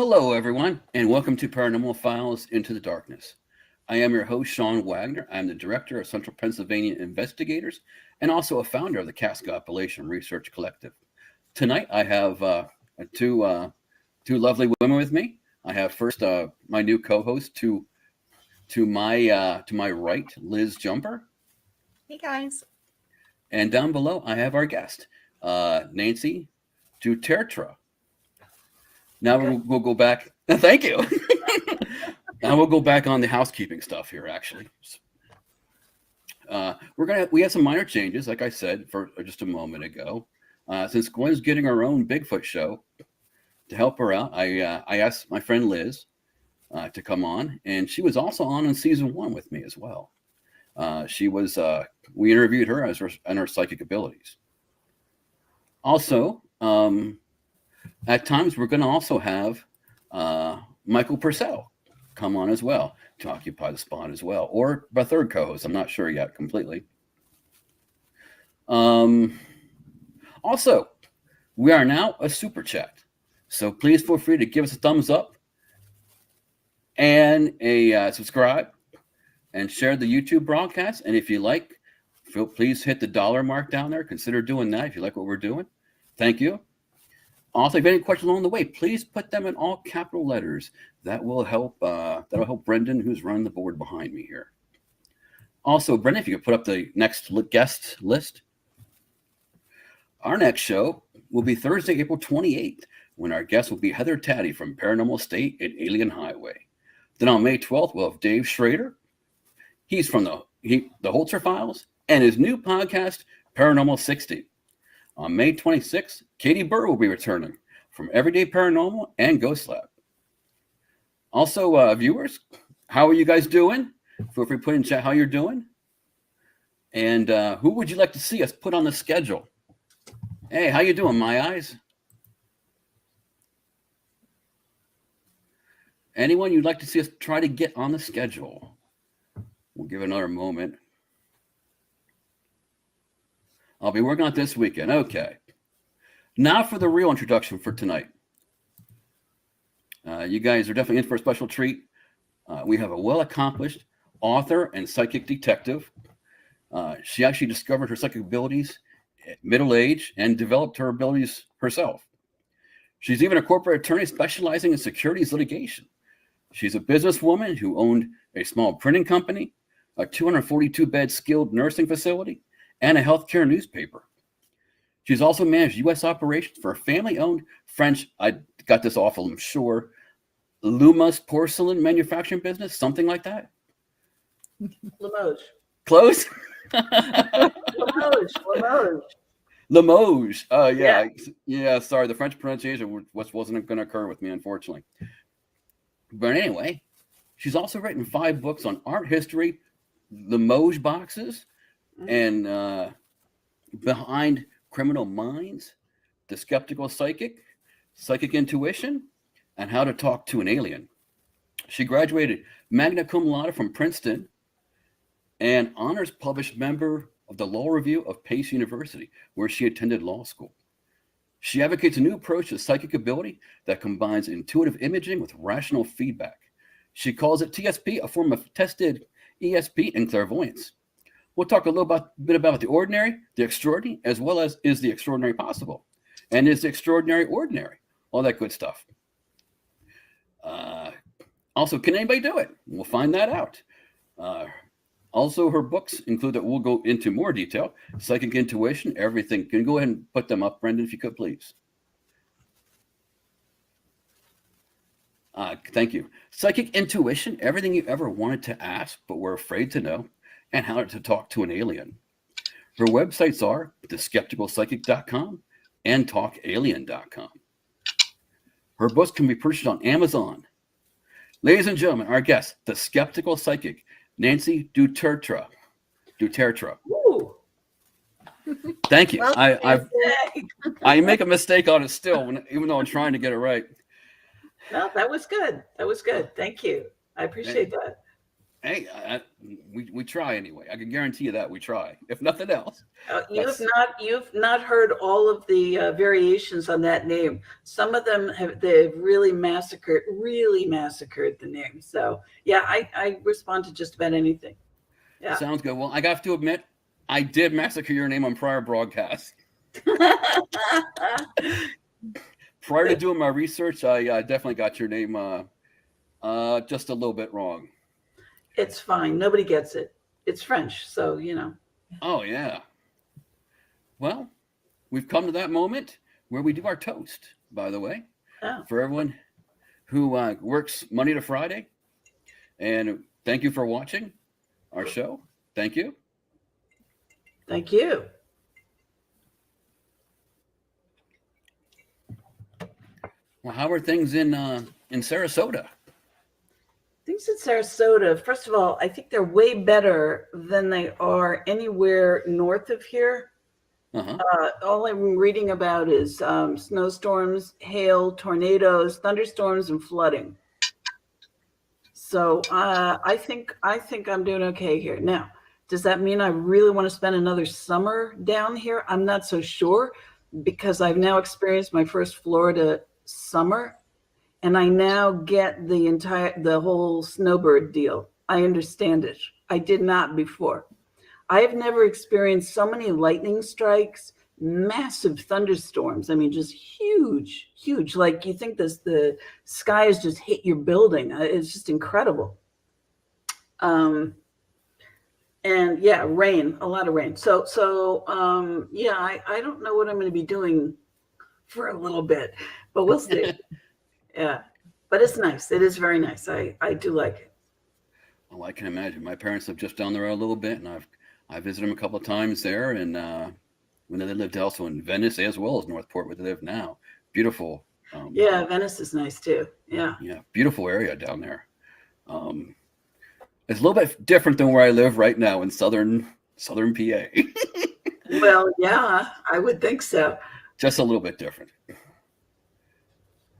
Hello, everyone, and welcome to Paranormal Files Into the Darkness. I am your host, Sean Wagner. I'm the director of Central Pennsylvania Investigators and also a founder of the Casca Appalachian Research Collective. Tonight, I have two lovely women with me. I have first my new co-host to my right, Liz Jumper. Hey, guys. And down below, I have our guest, Nancy du Tertre. Now we'll go back. Thank you. Now we'll go back on the housekeeping stuff here. Actually, we have some minor changes, like I said for just a moment ago. Since Gwen's getting her own Bigfoot show, to help her out, I asked my friend Liz to come on, and she was also on in season 1 with me as well. We interviewed her on her psychic abilities. Also, at times, we're going to also have Michael Purcell come on as well to occupy the spot as well, or a third co-host. I'm not sure yet completely. Also, we are now a super chat, so please feel free to give us a thumbs up and a subscribe and share the YouTube broadcast. And if you like, please hit the dollar mark down there. Consider doing that if you like what we're doing. Thank you. Also, if you have any questions along the way, please put them in all capital letters. That will help. That'll help Brendan, who's running the board behind me here. Also, Brendan, if you could put up the next guest list. Our next show will be Thursday, April 28th, when our guest will be Heather Taddy from Paranormal State and Alien Highway. Then on May 12th, we'll have Dave Schrader. He's from the Holzer Files and his new podcast, Paranormal 60. On May 26th, Katie Burr will be returning from Everyday Paranormal and Ghost Lab. Also, viewers, how are you guys doing? Feel free to put in chat how you're doing. And who would you like to see us put on the schedule? Hey, how you doing, My Eyes? Anyone you'd like to see us try to get on the schedule? We'll give it another moment. I'll be working on it this weekend. Okay. Now for the real introduction for tonight. You guys are definitely in for a special treat. We have a well-accomplished author and psychic detective. She actually discovered her psychic abilities at middle age and developed her abilities herself. She's even a corporate attorney specializing in securities litigation. She's a businesswoman who owned a small printing company, a 242-bed skilled nursing facility, and a healthcare newspaper. She's also managed U.S. operations for a family-owned French, I got this off, I'm sure, Lumas porcelain manufacturing business, something like that. Limoges. Close? Limoges. Limoges. Yeah. Sorry, the French pronunciation wasn't going to occur with me, unfortunately. But anyway, she's also written 5 books on art history, Limoges boxes, and Behind Criminal Minds, The Skeptical Psychic, Psychic Intuition, and How to Talk to an Alien. She graduated magna cum laude from Princeton and honors published member of the Law Review of Pace University, where she attended law school. She advocates a new approach to psychic ability that combines intuitive imaging with rational feedback. She calls it TSP, a form of tested ESP and clairvoyance. We'll talk a little bit about the ordinary, the extraordinary, as well as is the extraordinary possible? And is the extraordinary ordinary? All that good stuff. Also, can anybody do it? We'll find that out. Also, her books include that we'll go into more detail. Psychic Intuition, everything. Can you go ahead and put them up, Brendan, if you could, please? Thank you. Psychic Intuition, everything you ever wanted to ask but were afraid to know, and how to talk to an alien. Her websites are theskepticalpsychic.com and talkalien.com. Her books can be purchased on Amazon. Ladies and gentlemen, our guest, the skeptical psychic, Nancy du Tertre. Ooh. Thank you. Well, I make a mistake on it still, even though I'm trying to get it right. No, that was good. That was good. Thank you. I appreciate that. Hey, we try anyway. I can guarantee you that we try, if nothing else. You've not heard all of the variations on that name. Some of them they've really massacred the name. So yeah, I respond to just about anything. Yeah. Sounds good. Well, I have to admit, I did massacre your name on prior broadcasts. Prior to doing my research, I definitely got your name just a little bit wrong. It's fine. Nobody gets it. It's French, so you know. Oh yeah. Well, we've come to that moment where we do our toast, by the way, for everyone who works Monday to Friday. And thank you for watching our show. Thank you. Thank you. Well, how are things in Sarasota? Things in Sarasota, first of all, I think they're way better than they are anywhere north of here. All I'm reading about is snowstorms, hail, tornadoes, thunderstorms, and flooding. So I think I'm doing okay here. Now, does that mean I really want to spend another summer down here? I'm not so sure, because I've now experienced my first Florida summer, and I now get the whole snowbird deal. I understand it. I did not before. I have never experienced so many lightning strikes, massive thunderstorms. I mean, just huge, huge. Like you think the sky has just hit your building. It's just incredible. And yeah, rain, a lot of rain. So yeah, I don't know what I'm going to be doing for a little bit, but we'll see. Yeah, but it's nice. It is very nice. I do like it. Well, I can imagine. My parents live just down the road a little bit, and I visited them a couple of times there, and when they lived also in Venice as well as Northport, where they live now. Beautiful. Yeah, Venice is nice too. Yeah. Yeah, beautiful area down there. It's a little bit different than where I live right now in southern PA. Well, yeah, I would think so. Just a little bit different.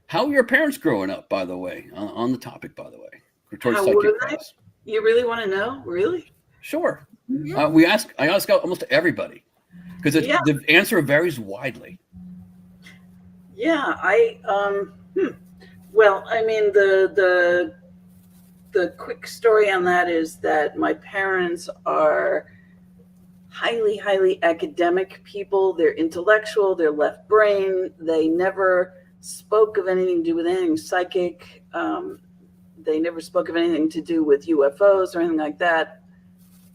How were your parents growing up, by the way? On the topic, by the way. How were they? You really want to know? Really? Sure. I ask almost everybody, because the answer varies widely. Yeah, well, I mean, the quick story on that is that my parents are highly, highly academic people. They're intellectual. They're left brain. They never spoke of anything to do with anything psychic. They never spoke of anything to do with UFOs or anything like that.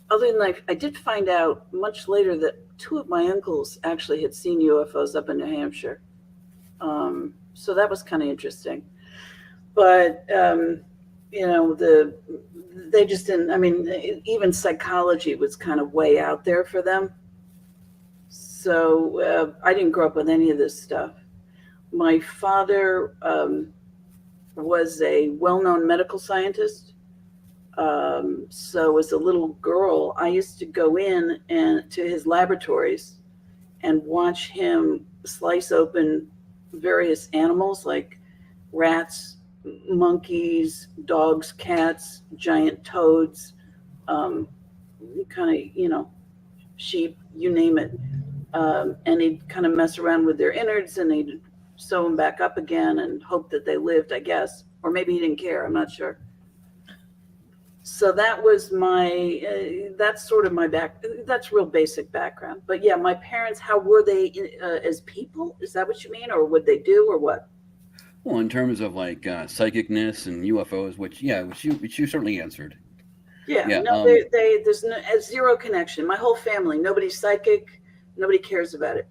Other than I did find out much later that two of my uncles actually had seen UFOs up in New Hampshire. So that was kind of interesting. But, you know, they just didn't, I mean, even psychology was kind of way out there for them. So I didn't grow up with any of this stuff. My father was a well-known medical scientist. So as a little girl, I used to go in to his laboratories and watch him slice open various animals like rats, monkeys, dogs, cats, giant toads, kind of, you know, sheep, you name it. And he'd kind of mess around with their innards, and he'd sew them back up again and hope that they lived, I guess. Or maybe he didn't care. I'm not sure. So that was that's sort of my that's real basic background. But yeah, my parents, how were they as people? Is that what you mean? Or what they do or what? Well, in terms of like psychicness and UFOs, which you certainly answered. Yeah. No, there's zero connection. My whole family, nobody's psychic. Nobody cares about it.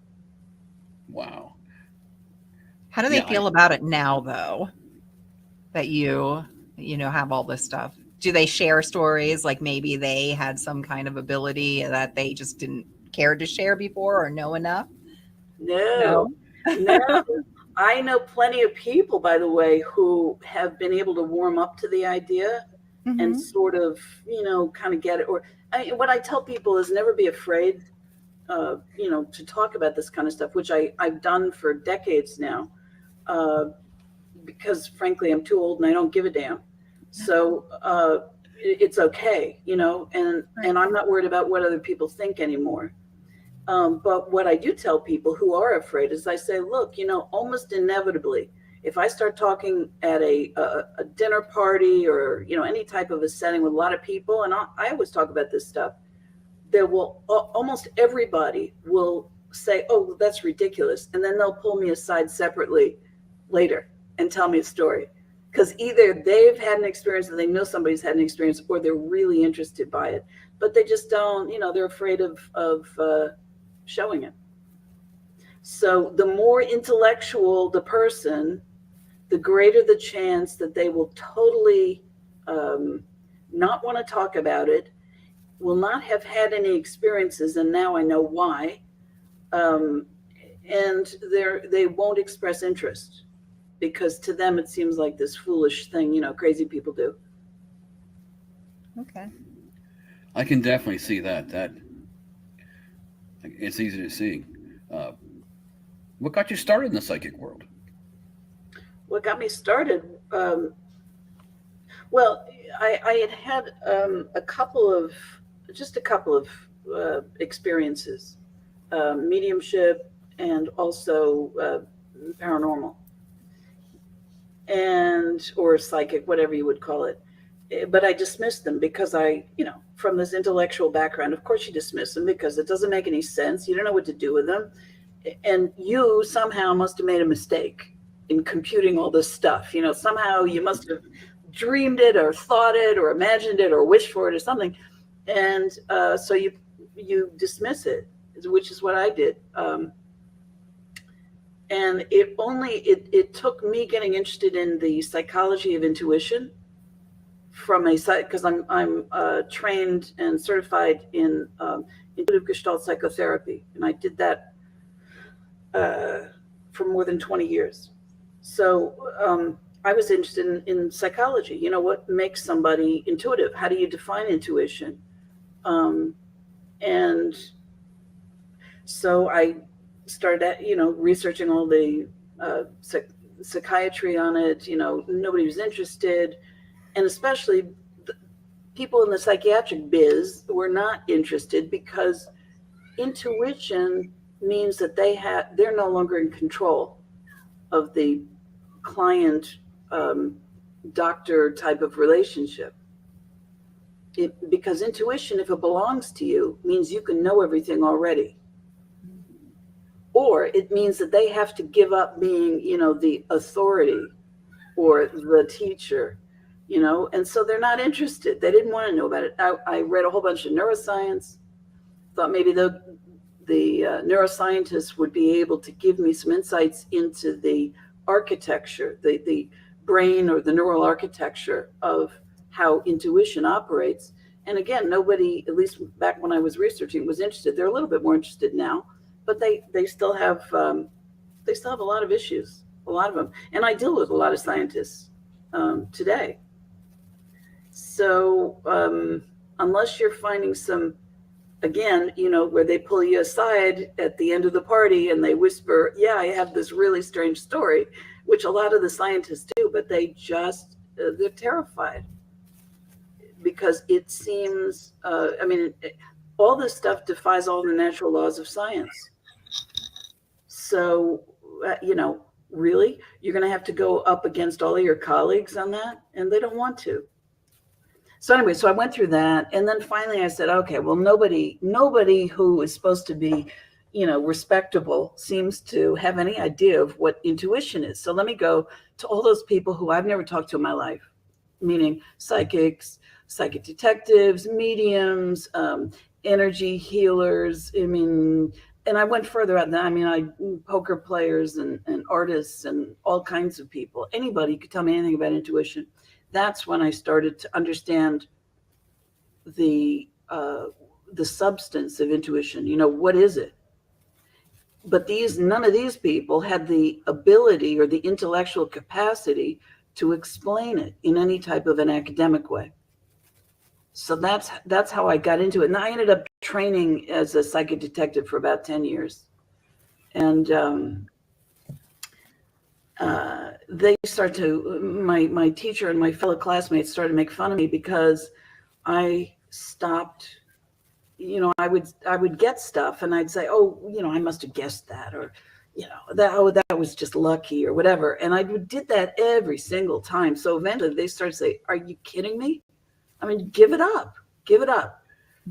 Wow. How do they feel about it now, though, that you have all this stuff? Do they share stories like maybe they had some kind of ability that they just didn't care to share before or know enough? No. I know plenty of people, by the way, who have been able to warm up to the idea and sort of, kind of get it. Or what I tell people is never be afraid, to talk about this kind of stuff, which I've done for decades now, because frankly, I'm too old and I don't give a damn. So, it's okay, you know, and I'm not worried about what other people think anymore. But what I do tell people who are afraid is I say, look, you know, almost inevitably, if I start talking at a dinner party or, you know, any type of a setting with a lot of people, and I always talk about this stuff, there will almost everybody will say, oh, that's ridiculous. And then they'll pull me aside separately later and tell me a story. Because either they've had an experience or they know somebody's had an experience, or they're really interested by it, but they just don't, you know, they're afraid of showing it. So the more intellectual the person, the greater the chance that they will totally not want to talk about it, will not have had any experiences, and now I know why, and they won't express interest, because to them it seems like this foolish thing, you know, crazy people do. Okay. I can definitely see that it's easy to see. What got you started in the psychic world? What got me started? Well, I had a couple of experiences, mediumship and also paranormal, or psychic, whatever you would call it. But I dismissed them because from this intellectual background, of course you dismiss them because it doesn't make any sense. You don't know what to do with them. And you somehow must have made a mistake in computing all this stuff. You know, somehow you must have dreamed it or thought it or imagined it or wished for it or something. And so you dismiss it, which is what I did. And it took me getting interested in the psychology of intuition because I'm trained and certified in intuitive Gestalt psychotherapy. And I did that for more than 20 years. So I was interested in psychology. You know, what makes somebody intuitive? How do you define intuition? And so I started, researching all the psychiatry on it. You know, nobody was interested. And especially people in the psychiatric biz were not interested, because intuition means that they're no longer in control of the client doctor type of relationship. Because intuition, if it belongs to you, means you can know everything already. Or it means that they have to give up being, the authority or the teacher, and so they're not interested. They didn't want to know about it. I read a whole bunch of neuroscience, thought maybe the neuroscientists would be able to give me some insights into the architecture, the brain or the neural architecture of how intuition operates. And again, nobody, at least back when I was researching, was interested. They're a little bit more interested now, but they still have a lot of issues, a lot of them. And I deal with a lot of scientists today. So unless you're finding some, again, where they pull you aside at the end of the party and they whisper, yeah, I have this really strange story, which a lot of the scientists do, but they're terrified, because it seems, all this stuff defies all the natural laws of science. So, really, you're going to have to go up against all of your colleagues on that, and they don't want to. So anyway, so I went through that, and then finally I said, okay, well, nobody who is supposed to be, respectable seems to have any idea of what intuition is. So let me go to all those people who I've never talked to in my life, meaning psychics, psychic detectives, mediums, energy healers. And I went further out than that. Poker players and artists and all kinds of people. Anybody could tell me anything about intuition. That's when I started to understand the substance of intuition. What is it? But none of these people had the ability or the intellectual capacity to explain it in any type of an academic way. So that's how I got into it. And I ended up training as a psychic detective for about 10 years. And they start to, my teacher and my fellow classmates started to make fun of me because I stopped, I would get stuff and I'd say, oh, I must have guessed that, or, that was just lucky or whatever. And I did that every single time. So eventually they started to say, are you kidding me? I mean, give it up.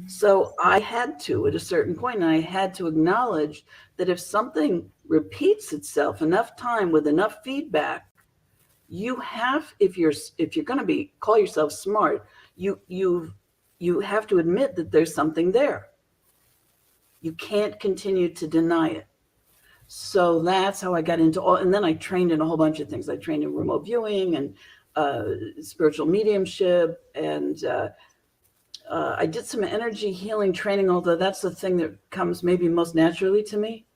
So I had to, at a certain point, and I had to acknowledge that if something repeats itself enough time with enough feedback, you have, if you're going to call yourself smart, you have to admit that there's something there. You can't continue to deny it. So that's how I got into and then I trained in a whole bunch of things. I trained in remote viewing and spiritual mediumship, and I did some energy healing training, although that's the thing that comes maybe most naturally to me.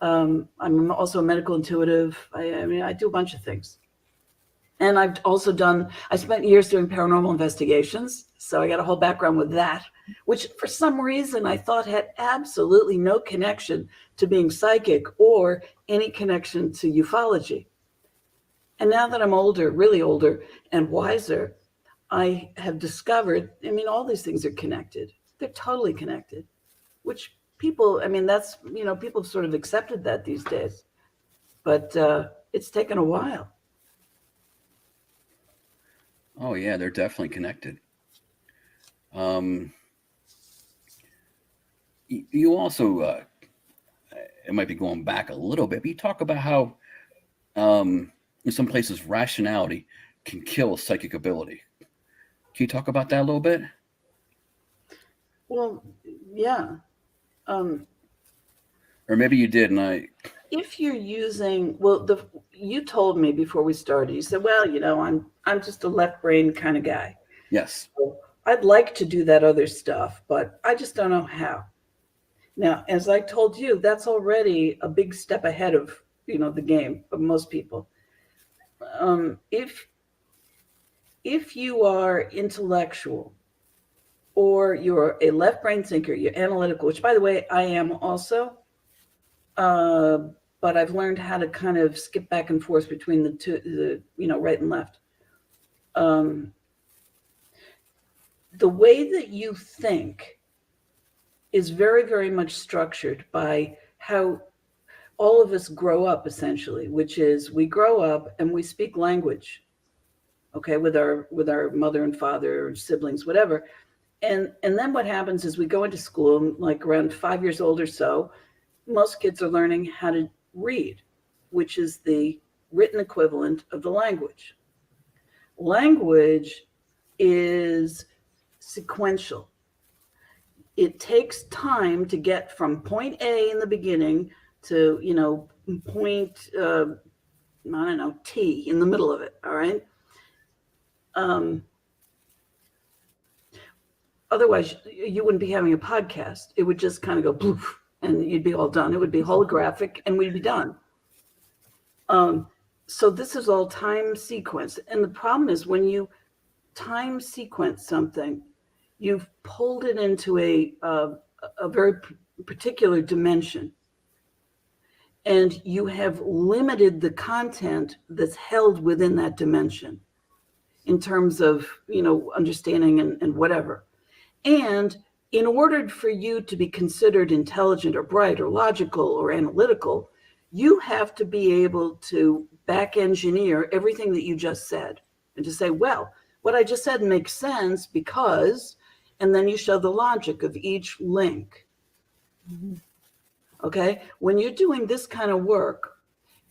I'm also a medical intuitive. I do a bunch of things. And I've also I spent years doing paranormal investigations. So I got a whole background with that, which for some reason I thought had absolutely no connection to being psychic or any connection to ufology. And now that I'm older, really older and wiser, I have discovered, all these things are connected. They're totally connected, which people, that's, people have sort of accepted that these days, but it's taken a while. Oh yeah, they're definitely connected. You also, it might be going back a little bit, but you talk about how in some places rationality can kill psychic ability. Can you talk about that a little bit? Well, yeah. Or maybe you did, and if you're using, you told me before we started, you said, well, I'm just a left brain kind of guy. Yes. So I'd like to do that other stuff, but I just don't know how. Now, as I told you, that's already a big step ahead of, the game of most people. If you are intellectual, or you're a left brain thinker, you're analytical, which by the way, I am also, but I've learned how to kind of skip back and forth between the two, right and left. The way that you think is very, very much structured by how all of us grow up, essentially, which is we grow up and we speak language, okay, with our mother and father, or siblings, whatever. And then what happens is we go into school, like around 5 years old or so, most kids are learning how to read, which is the written equivalent of the language. Language is sequential. It takes time to get from point A in the beginning to, point, T in the middle of it, all right? Otherwise, you wouldn't be having a podcast. It would just kind of go poof, and you'd be all done. It would be holographic, and we'd be done. So this is all time sequenced. And the problem is when you time sequence something, you've pulled it into a very particular dimension. And you have limited the content that's held within that dimension in terms of, understanding and whatever. And in order for you to be considered intelligent or bright or logical or analytical, you have to be able to back engineer everything that you just said and to say, well, what I just said makes sense because, and then you show the logic of each link. Mm-hmm. Okay. When you're doing this kind of work,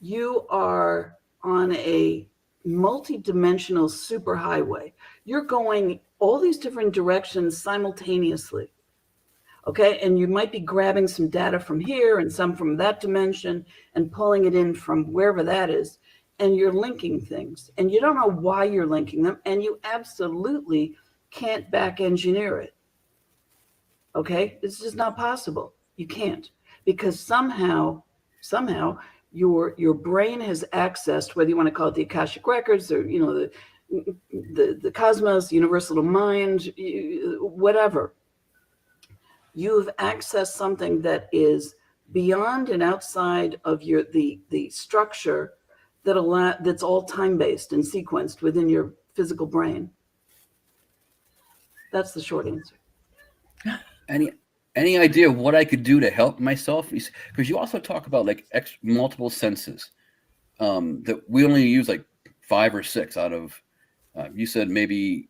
you are on a multi-dimensional superhighway. You're going all these different directions simultaneously. Okay. And you might be grabbing some data from here and some from that dimension and pulling it in from wherever that is. And you're linking things and you don't know why you're linking them. And you absolutely can't back engineer it. Okay. It's just not possible. You can't. Because somehow your brain has accessed, whether you want to call it the Akashic Records or, the cosmos, universal mind, whatever. You've accessed something that is beyond and outside of the structure that's all time-based and sequenced within your physical brain. That's the short answer. Any idea of what I could do to help myself? Because you also talk about like multiple senses, that we only use like 5 or 6 out of, you said maybe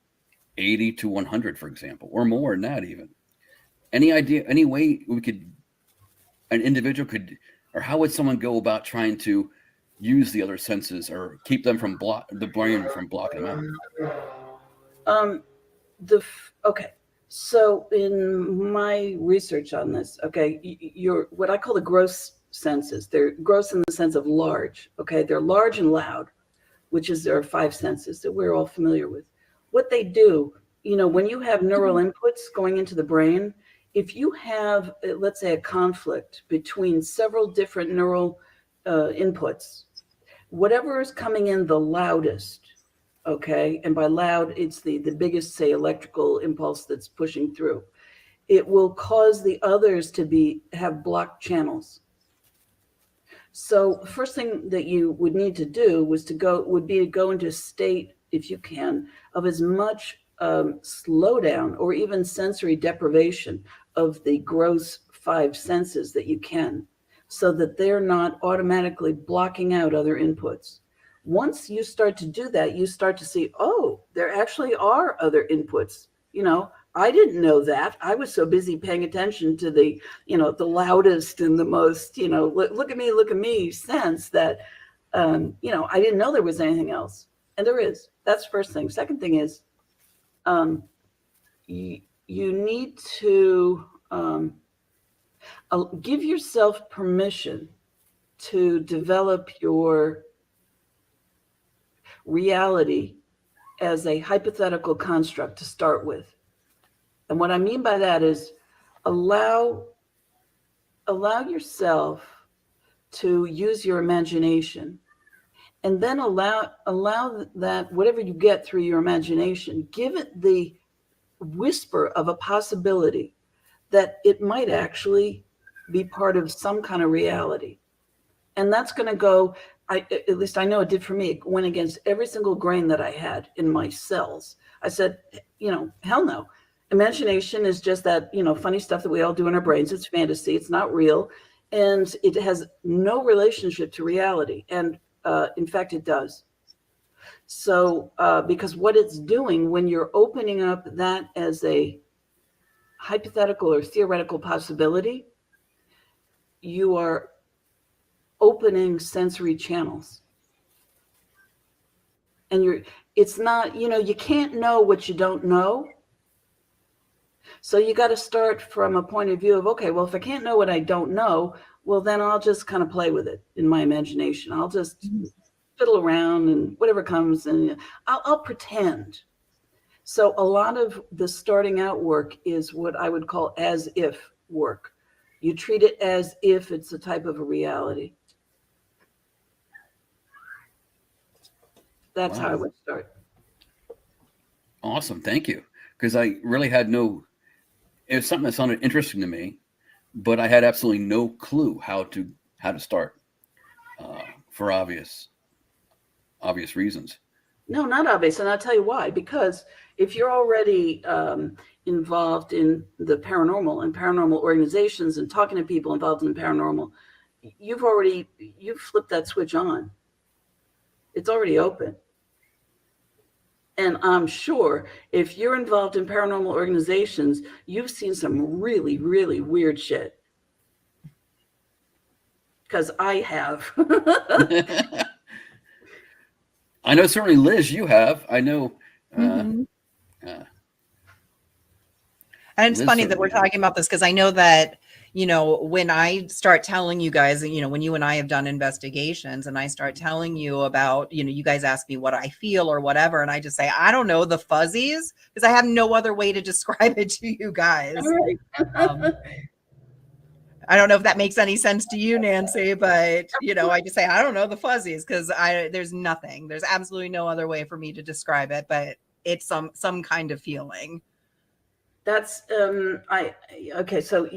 80 to 100, for example, or more than that even. Any idea, any way an individual could, or how would someone go about trying to use the other senses or keep them from the brain from blocking them out? Okay. So in my research on this, okay, you're what I call the gross senses. They're gross in the sense of large. Okay, they're large and loud, which is there are 5 senses that we're all familiar with. What they do, when you have neural inputs going into the brain, if you have, let's say, a conflict between several different neural inputs, whatever is coming in the loudest, okay, and by loud, it's the biggest, say, electrical impulse that's pushing through, it will cause the others to have blocked channels. So first thing that you would need to do would be to go into a state, if you can, of as much slowdown or even sensory deprivation of the gross 5 senses that you can, so that they're not automatically blocking out other inputs. Once you start to do that, you start to see, oh, there actually are other inputs. I didn't know that. I was so busy paying attention to the loudest and the most, look at me sense that, I didn't know there was anything else. And there is. That's the first thing. Second thing is, you need to give yourself permission to develop your reality as a hypothetical construct to start with. And what I mean by that is allow yourself to use your imagination, and then allow that whatever you get through your imagination, give it the whisper of a possibility that it might actually be part of some kind of reality. And that's going to go, at least I know it did for me. It went against every single grain that I had in my cells. I said, hell no. Imagination is just that, funny stuff that we all do in our brains. It's fantasy. It's not real. And it has no relationship to reality. And in fact, it does. So because what it's doing when you're opening up that as a hypothetical or theoretical possibility, you are opening sensory channels. And it's not, you can't know what you don't know. So you got to start from a point of view of, okay, well, if I can't know what I don't know, well, then I'll just kind of play with it in my imagination. I'll just fiddle around and whatever comes, and I'll pretend. So a lot of the starting out work is what I would call as if work. You treat it as if it's a type of a reality. That's how I would start. Awesome. Thank you. Because I really had it was something that sounded interesting to me, but I had absolutely no clue how to start for obvious reasons. No, not obvious. And I'll tell you why. Because if you're already involved in the paranormal and paranormal organizations and talking to people involved in the paranormal, you've flipped that switch on. It's already open. And I'm sure if you're involved in paranormal organizations, you've seen some really, really weird shit. Because I have. I know certainly, Liz, you have. I know. And it's funny that we're talking about this because I know that, when I start telling you guys, when you and I have done investigations and I start telling you about, you guys ask me what I feel or whatever, and I just say, I don't know, the fuzzies, because I have no other way to describe it to you guys. Right. I don't know if that makes any sense to you, Nancy, but, I just say, I don't know, the fuzzies, because there's absolutely no other way for me to describe it, but it's some kind of feeling. That's okay. So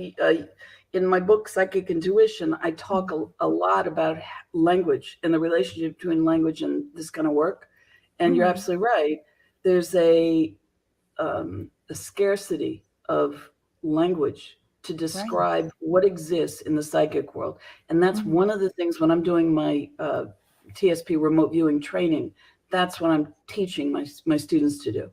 in my book, Psychic Intuition, I talk a lot about language and the relationship between language and this kind of work. And you're absolutely right. There's a a scarcity of language to describe what exists in the psychic world. And that's one of the things when I'm doing my TSP remote viewing training, that's what I'm teaching my students to do.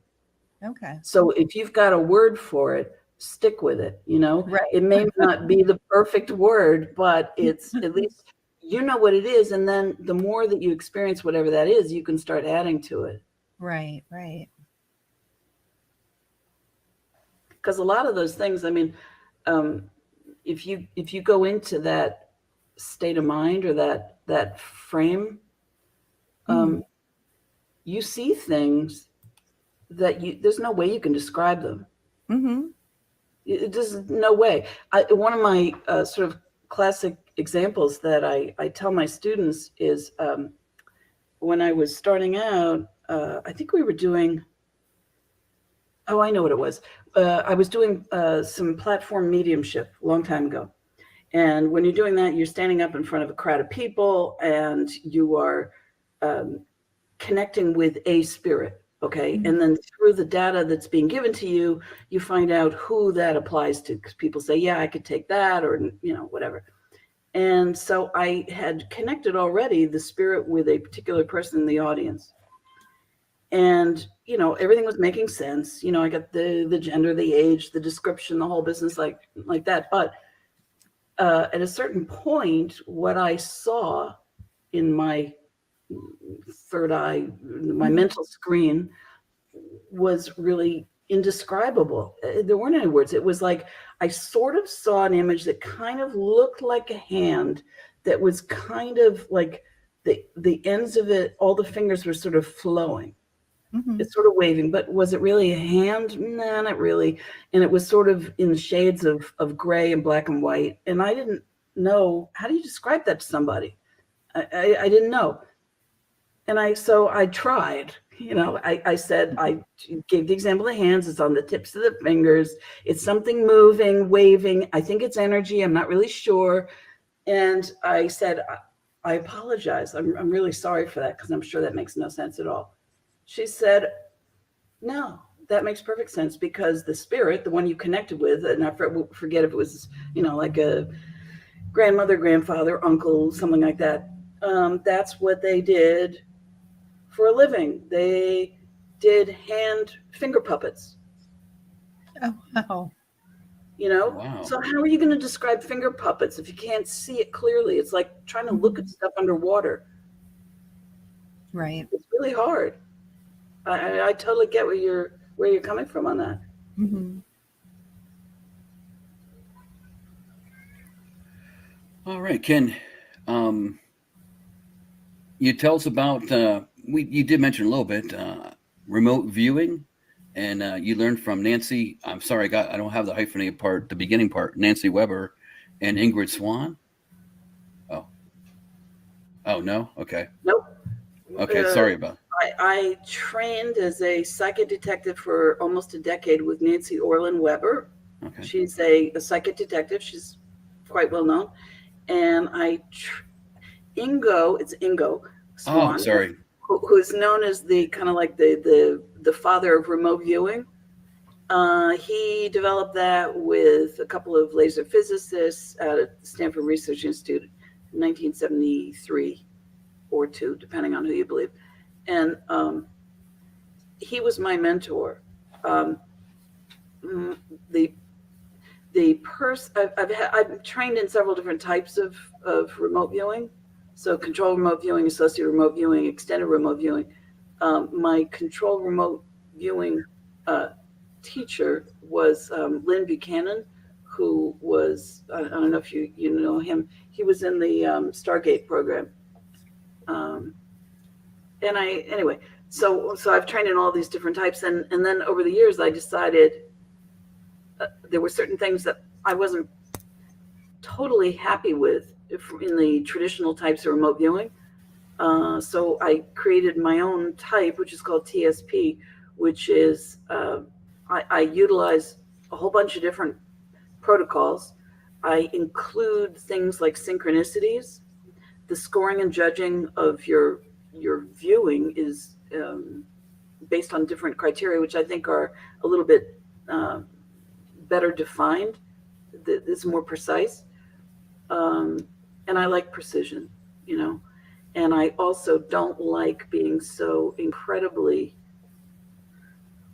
Okay. So if you've got a word for it, stick with it, you know. Right. It may not be the perfect word, but it's at least you know what it is. And then the more that you experience whatever that is, you can start adding to it. Right, right. Because a lot of those things, I mean, if you go into that state of mind or that frame, you see things that there's no way you can describe them. There's no way. One of my sort of classic examples that I tell my students is when I was starting out, I think we were doing, oh, I know what it was. I was doing some platform mediumship a long time ago. And when you're doing that, you're standing up in front of a crowd of people and you are connecting with a spirit. Okay. And then through the data that's being given to you, you find out who that applies to. Because people say, yeah, I could take that, or, you know, whatever. And so I had connected already the spirit with a particular person in the audience. And, you know, everything was making sense. You know, I got the gender, the age, the description, the whole business like that. But at a certain point, what I saw in my third eye, my mental screen, was really indescribable. There weren't any words. It was like I sort of saw an image that kind of looked like a hand that was kind of like the ends of it, all the fingers were sort of flowing. It's sort of waving, but was it really a hand? Nah, not really. And it was sort of in shades of gray and black and white. And I didn't know, how do you describe that to somebody? I didn't know. And so I tried, you know, I said, I gave the example of the hands. It's on the tips of the fingers. It's something moving, waving. I think it's energy. I'm not really sure. And I said, I apologize. I'm really sorry for that because I'm sure that makes no sense at all. She said, no, that makes perfect sense because the spirit, the one you connected with, and I forget if it was, you know, like a grandmother, grandfather, uncle, something like that. That's what they did for a living. They did finger puppets. Oh, wow. You know, Wow. So how are you going to describe finger puppets if you can't see it clearly? It's like trying to look at stuff underwater. Right. It's really hard. I totally get where you're coming from on that. All right, Ken. You tell us about you did mention a little bit remote viewing, and you learned from Nancy. I'm sorry, I don't have the hyphenated part, the beginning part. Nancy Weber and Ingrid Swan. Oh no. Okay. Nope. Okay. Sorry about it. I trained as a psychic detective for almost a decade with Nancy Orlin Weber. Okay. She's a psychic detective. She's quite well known. And Ingo Swan, Oh, sorry. Who's known as the kind of like the father of remote viewing. He developed that with a couple of laser physicists at a Stanford Research Institute in 1973 or 2, depending on who you believe. And he was my mentor. I've trained in several different types of remote viewing. So control remote viewing, associated remote viewing, extended remote viewing. My control remote viewing teacher was Lynn Buchanan, who was, I don't know if you know him. He was in the Stargate program. So I've trained in all these different types. And then over the years, I decided there were certain things that I wasn't totally happy with in the traditional types of remote viewing. So I created my own type, which is called TSP, which is, I utilize a whole bunch of different protocols. I include things like synchronicities. The scoring and judging of your viewing is based on different criteria, which I think are a little bit better defined. It's more precise. And I like precision, and I also don't like being so incredibly,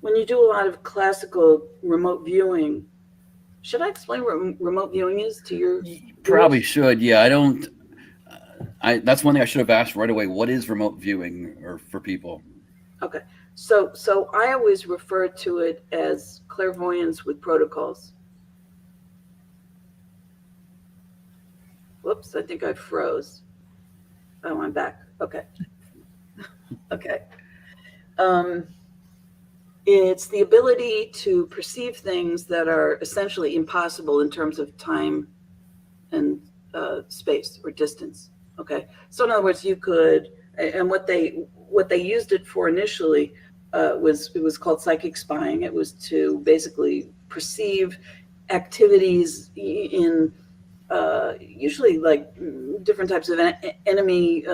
when you do a lot of classical remote viewing. Should I explain what remote viewing is to your Probably viewers? should. Yeah, I don't. That's one thing I should have asked right away. What is remote viewing, or for people? Okay, so I always refer to it as clairvoyance with protocols. Whoops, I think I froze. Oh, I'm back. Okay. Okay. It's the ability to perceive things that are essentially impossible in terms of time and space or distance. Okay. So in other words, you could, and what they used it for initially it was called psychic spying. It was to basically perceive activities in usually like different types of enemy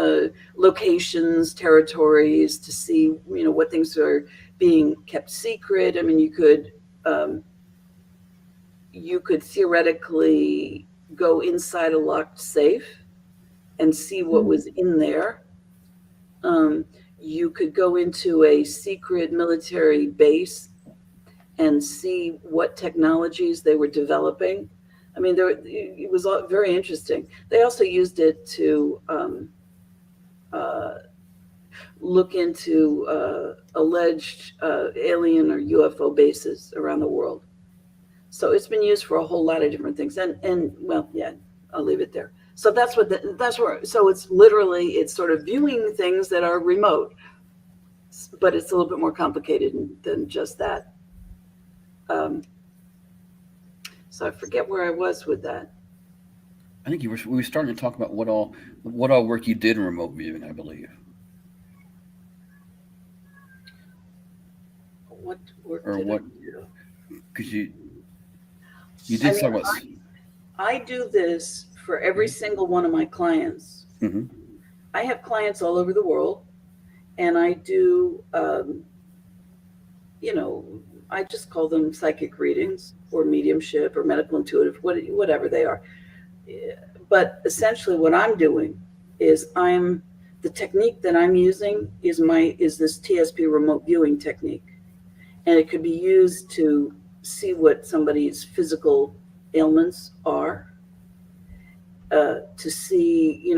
locations, territories, to see what things are being kept secret. I mean, you could theoretically go inside a locked safe and see what was in there. You could go into a secret military base and see what technologies they were developing. I mean, it was very interesting. They also used it to look into alleged alien or UFO bases around the world. So it's been used for a whole lot of different things. And well, yeah, I'll leave it there. So so it's sort of viewing things that are remote, but it's a little bit more complicated than just that. So I forget where I was with that. I think we were starting to talk about what all work you did in remote viewing, I believe. What work or did what? I do? Because you did some of I do this for every single one of my clients. Mm-hmm. I have clients all over the world, and I do, I just call them psychic readings or mediumship or medical intuitive, whatever they are. But essentially what I'm doing is the technique that I'm using is this TSP remote viewing technique. And it could be used to see what somebody's physical ailments are, to see,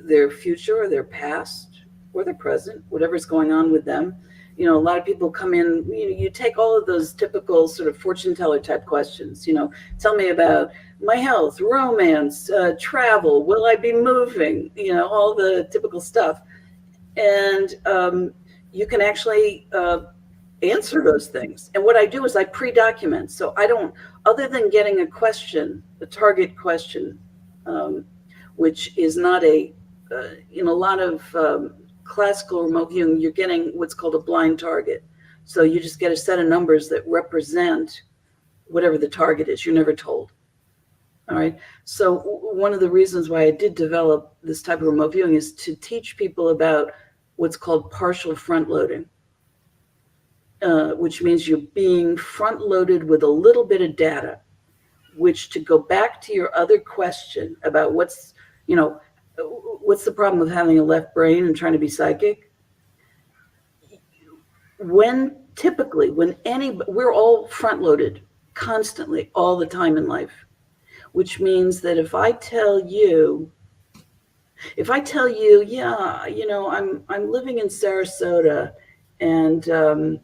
their future or their past or their present, whatever's going on with them. A lot of people come in, you take all of those typical sort of fortune teller type questions, tell me about my health, romance, travel, will I be moving, all the typical stuff. And you can actually answer those things. And what I do is I pre-document. So I don't, other than getting a target question, which is not in a lot of classical remote viewing, you're getting what's called a blind target. So you just get a set of numbers that represent whatever the target is. You're never told. All right. So one of the reasons why I did develop this type of remote viewing is to teach people about what's called partial front loading, which means you're being front loaded with a little bit of data, which, to go back to your other question about what's the problem with having a left brain and trying to be psychic? We're all front loaded constantly all the time in life, which means that if I tell you, yeah, I'm living in Sarasota, and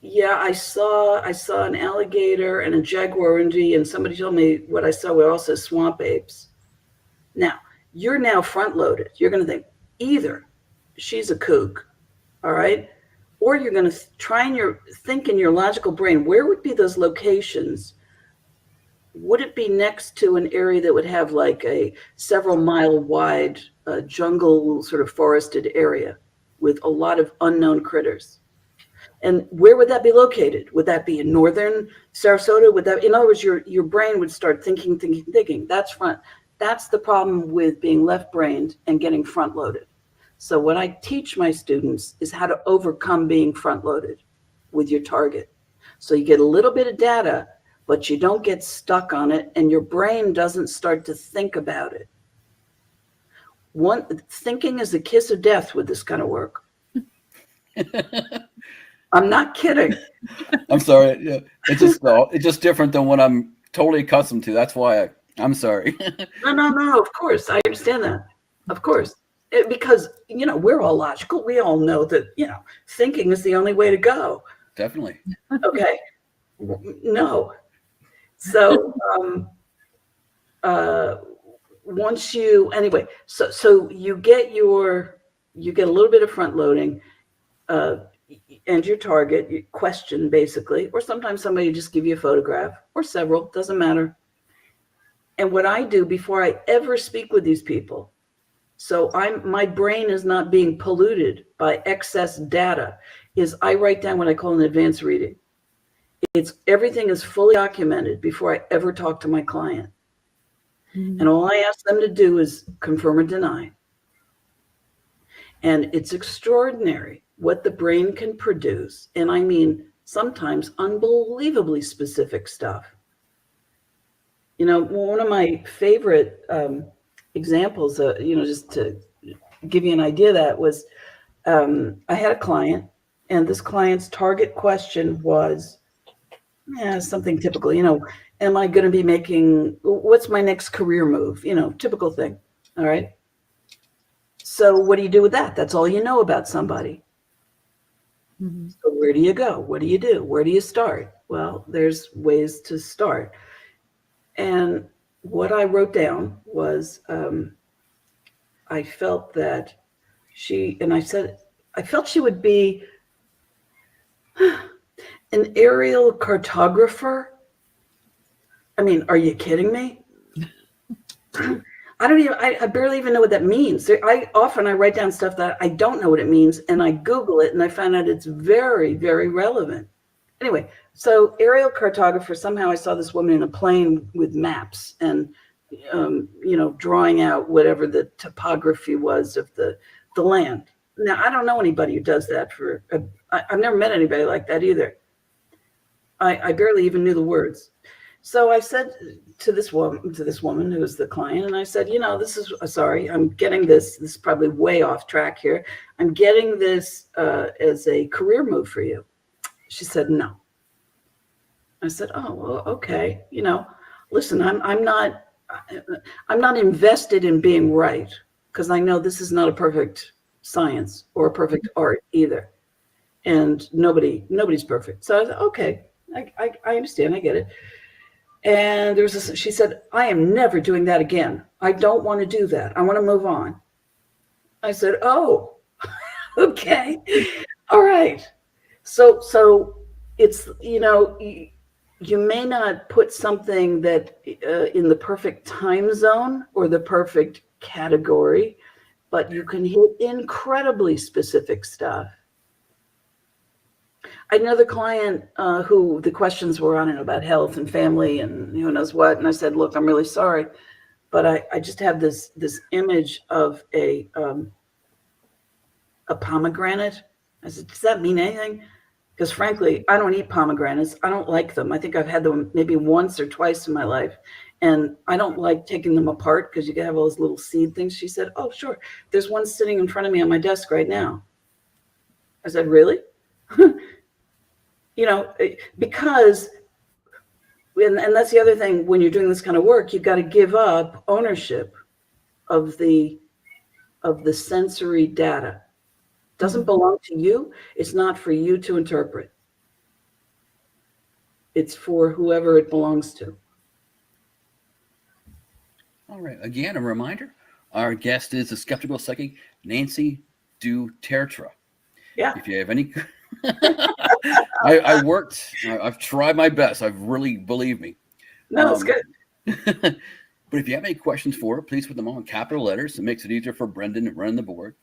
yeah, I saw an alligator and a jaguarundi, and somebody told me what I saw were also swamp apes. Now, you're now front loaded. You're going to think either she's a kook, all right, or you're going to try and think in your logical brain, where would be those locations? Would it be next to an area that would have like a several mile wide jungle sort of forested area with a lot of unknown critters? And where would that be located? Would that be in northern Sarasota? In other words, your brain would start thinking. That's the problem with being left-brained and getting front-loaded. So what I teach my students is how to overcome being front-loaded with your target. So you get a little bit of data, but you don't get stuck on it, and your brain doesn't start to think about it. Thinking is the kiss of death with this kind of work. I'm not kidding. I'm sorry. Yeah, it's just different than what I'm totally accustomed to. That's why I'm sorry. No. Of course, I understand that. Of course, because we're all logical. We all know that thinking is the only way to go. Definitely. Okay. No. So once you so you get a little bit of front loading. And your target, your question basically, or sometimes somebody just give you a photograph or several, doesn't matter. And what I do before I ever speak with these people, so my brain is not being polluted by excess data, is I write down what I call an advanced reading. Everything is fully documented before I ever talk to my client. Mm-hmm. And all I ask them to do is confirm or deny. And it's extraordinary what the brain can produce. And I mean, sometimes unbelievably specific stuff. One of my favorite examples, just to give you an idea, that was I had a client, and this client's target question was something typical, am I going to be what's my next career move? Typical thing. All right. So what do you do with that? That's all you know about somebody. Mm-hmm. So where do you go? What do you do? Where do you start? Well, there's ways to start. And what I wrote down was I felt that I felt she would be an aerial cartographer. I mean, are you kidding me? I barely even know what that means. I write down stuff that I don't know what it means, and I Google it, and I find out it's very, very relevant. Anyway, so aerial cartographer, somehow I saw this woman in a plane with maps and, drawing out whatever the topography was of the land. Now, I don't know anybody who does that I've never met anybody like that either. I barely even knew the words. So I said to this woman who was the client, and I said, I'm getting this. This is probably way off track here. I'm getting this as a career move for you. She said, no. I said, oh, well, okay. Listen, I'm not invested in being right, because I know this is not a perfect science or a perfect art either. And nobody's perfect. So I said, okay, I understand. I get it. And she said, I am never doing that again. I don't want to do that. I want to move on. I said, oh, okay. All right. So it's, you may not put something that in the perfect time zone or the perfect category, but you can hit incredibly specific stuff. I had another client who the questions were on about health and family and who knows what. And I said, look, I'm really sorry, but I just have this image of a pomegranate. I said, does that mean anything? Because frankly, I don't eat pomegranates. I don't like them. I think I've had them maybe once or twice in my life. And I don't like taking them apart because you can have all those little seed things. She said, oh, sure. There's one sitting in front of me on my desk right now. I said, really? Because, and that's the other thing, when you're doing this kind of work, you've got to give up ownership of the sensory data. It doesn't belong to you. It's not for you to interpret. It's for whoever it belongs to. All right. Again, a reminder, our guest is the skeptical psychic, Nancy du Tertre. Yeah. If you have any... I've tried my best. I've really, believe me. No, it's good. But if you have any questions for her, please put them all in capital letters. It makes it easier for Brendan to run the board.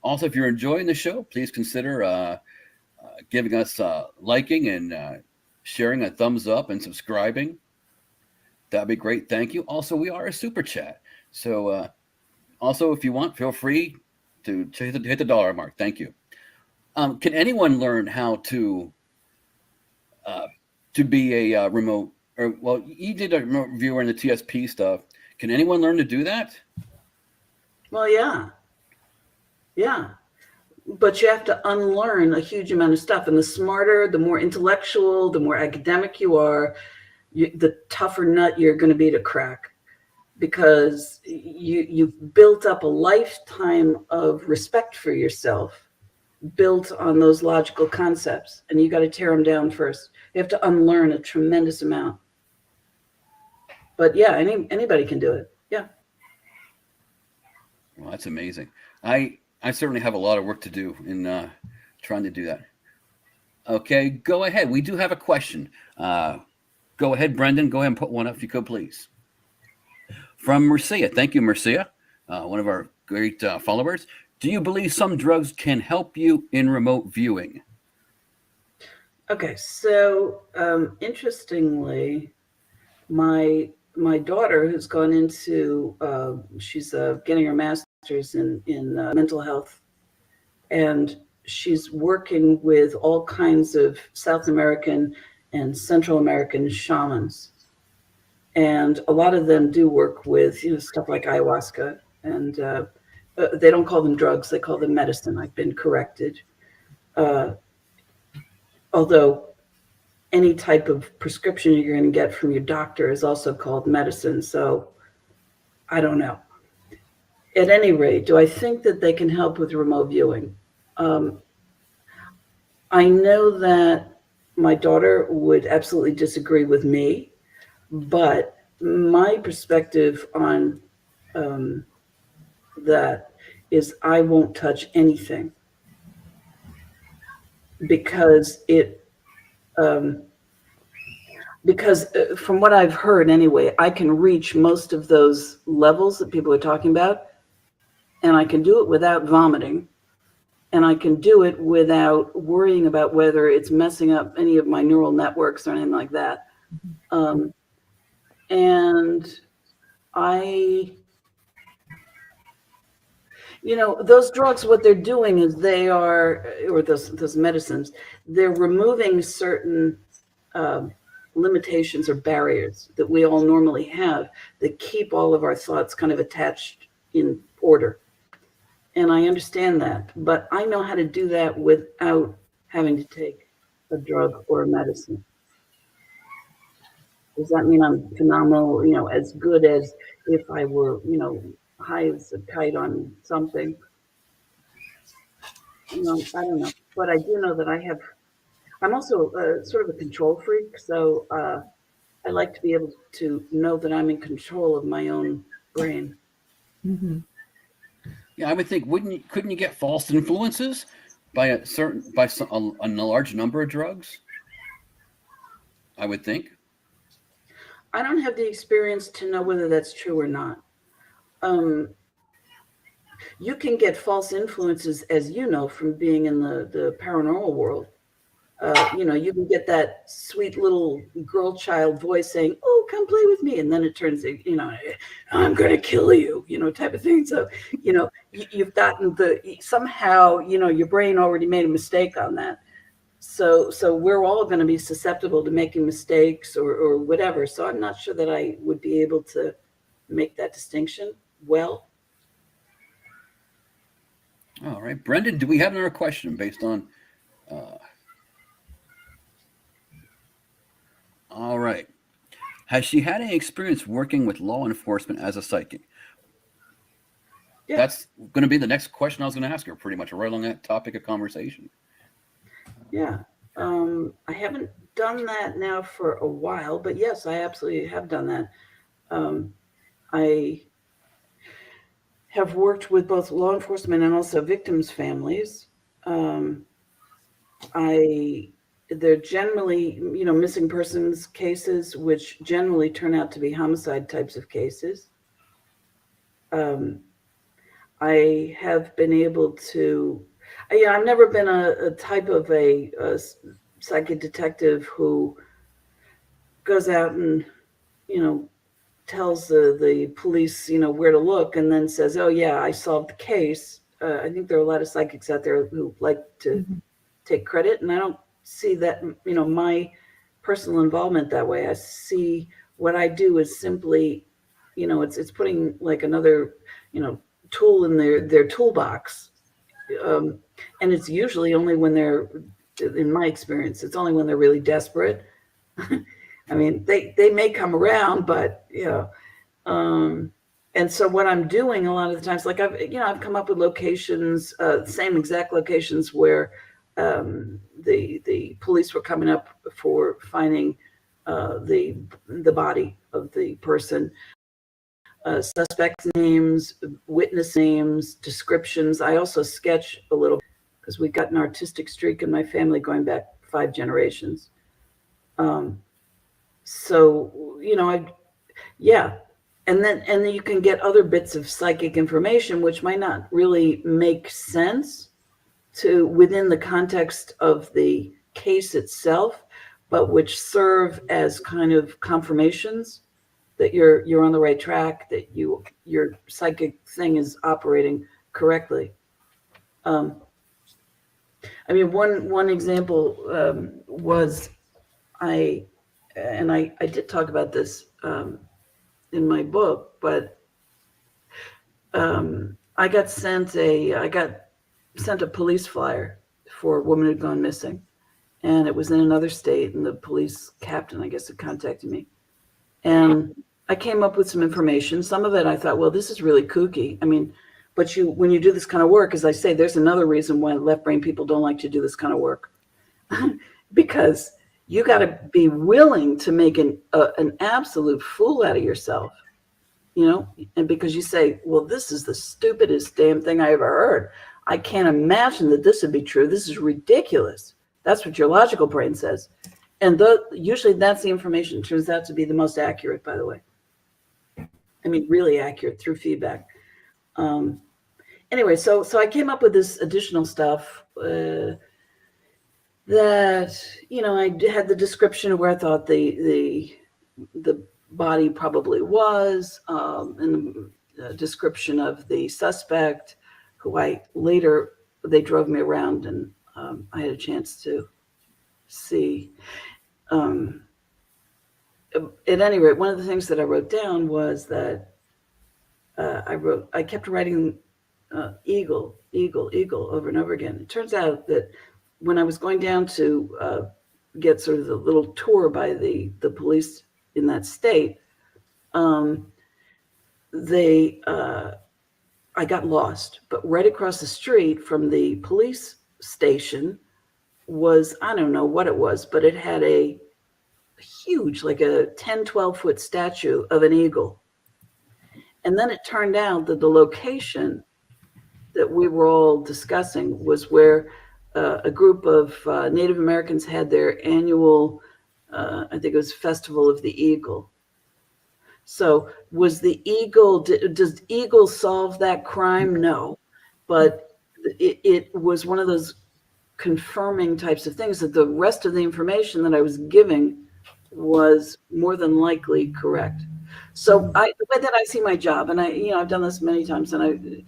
Also, if you're enjoying the show, please consider giving us liking and sharing a thumbs up and subscribing. That'd be great. Thank you. Also, we are a super chat. So also, if you want, feel free to hit the dollar mark. Thank you. Can anyone learn how to to be a remote, or well, you did a remote viewer in the TSP stuff. Can anyone learn to do that? Well, yeah. But you have to unlearn a huge amount of stuff. And the smarter, the more intellectual, the more academic you are, the tougher nut you're going to be to crack, because you've built up a lifetime of respect for yourself built on those logical concepts, and you got to tear them down first. You have to unlearn a tremendous amount. But yeah, anybody can do it. Yeah. Well, that's amazing. I certainly have a lot of work to do in trying to do that. Okay, go ahead. We do have a question. Go ahead, Brendan. Go ahead and put one up if you could, please. From Marcia. Thank you, Marcia, one of our great followers. Do you believe some drugs can help you in remote viewing? Okay, so interestingly, my daughter has gone into, she's getting her master's in mental health, and she's working with all kinds of South American and Central American shamans. And a lot of them do work with, stuff like ayahuasca, and they don't call them drugs, they call them medicine. I've been corrected. Although any type of prescription you're going to get from your doctor is also called medicine. So I don't know. At any rate, do I think that they can help with remote viewing? I know that my daughter would absolutely disagree with me, but my perspective on that is I won't touch anything, because from what I've heard anyway, I can reach most of those levels that people are talking about, and I can do it without vomiting, and I can do it without worrying about whether it's messing up any of my neural networks or anything like that. And those drugs, what they're doing is or those medicines, they're removing certain limitations or barriers that we all normally have that keep all of our thoughts kind of attached in order. And I understand that, but I know how to do that without having to take a drug or a medicine. Does that mean I'm phenomenal, as good as if I were, high as a kite on something? I don't know. But I do know that I'm also sort of a control freak. So I like to be able to know that I'm in control of my own brain. Mm-hmm. Yeah, I would think, couldn't you get false influences by a large number of drugs? I would think. I don't have the experience to know whether that's true or not. You can get false influences, as you know, from being in the paranormal world. You can get that sweet little girl child voice saying, "Oh, come play with me," and then it turns, "I'm going to kill you," type of thing. So, you've gotten somehow, your brain already made a mistake on that. So we're all going to be susceptible to making mistakes or whatever. So I'm not sure that I would be able to make that distinction well. All right, Brendan, do we have another question based on? All right. Has she had any experience working with law enforcement as a psychic? Yeah. That's going to be the next question I was going to ask her, pretty much right along that topic of conversation. Yeah. I haven't done that now for a while, but yes, I absolutely have done that. I have worked with both law enforcement and also victims' families. They're generally, missing persons cases, which generally turn out to be homicide types of cases. I have been able to, I've never been a type of a psychic detective who goes out and, tells the police, where to look, and then says, "Oh yeah, I solved the case." I think there are a lot of psychics out there who like to take credit, and I don't see that. personal involvement that way. I see what I do is simply, it's putting like another, tool in their toolbox. And it's usually only when they're, in my experience, it's only when they're really desperate. I mean, they may come around, but and so what I'm doing a lot of the times, like I've come up with locations, same exact locations where the police were coming up for finding the body of the person, suspect names, witness names, descriptions. I also sketch a little because we got an artistic streak in my family going back 5 generations. So, and then you can get other bits of psychic information, which might not really make sense to within the context of the case itself, but which serve as kind of confirmations that you're on the right track, that your psychic thing is operating correctly. I mean, one example was I did talk about this in my book, but I got sent a police flyer for a woman who'd gone missing, and it was in another state, and the police captain, I guess, had contacted me, and I came up with some information. Some of it I thought, well, this is really kooky. I mean, but when you do this kind of work, as I say, there's another reason why left brain people don't like to do this kind of work, because you got to be willing to make an absolute fool out of yourself, and because you say, well, this is the stupidest damn thing I ever heard. I can't imagine that this would be true. This is ridiculous. That's what your logical brain says. And usually that's the information that turns out to be the most accurate, by the way. I mean, really accurate through feedback. Anyway, so I came up with this additional stuff that, I had the description of where I thought the body probably was, and the description of the suspect, who they drove me around, and I had a chance to see. At any rate, one of the things that I wrote down was that I kept writing eagle, eagle, eagle over and over again. It turns out that when I was going down to get sort of the little tour by the police in that state, I got lost. But right across the street from the police station was, I don't know what it was, but it had a huge, like a 10, 12-foot statue of an eagle. And then it turned out that the location that we were all discussing was where a group of Native Americans had their annual, I think it was Festival of the Eagle. So was the eagle, does eagle solve that crime? No. But it was one of those confirming types of things that the rest of the information that I was giving was more than likely correct. So the way that I see my job, and I've done this many times, and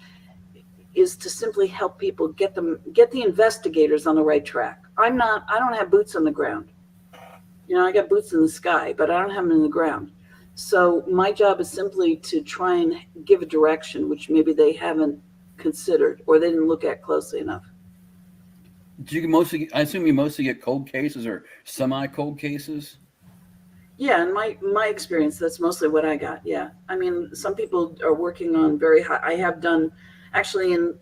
is to simply help people get the investigators on the right track. I don't have boots on the ground. I got boots in the sky, but I don't have them in the ground. So my job is simply to try and give a direction which maybe they haven't considered or they didn't look at closely enough. I assume you mostly get cold cases or semi-cold cases? Yeah, in my experience, that's mostly what I got. Yeah, I mean, some people are working on very high. I have done, actually, in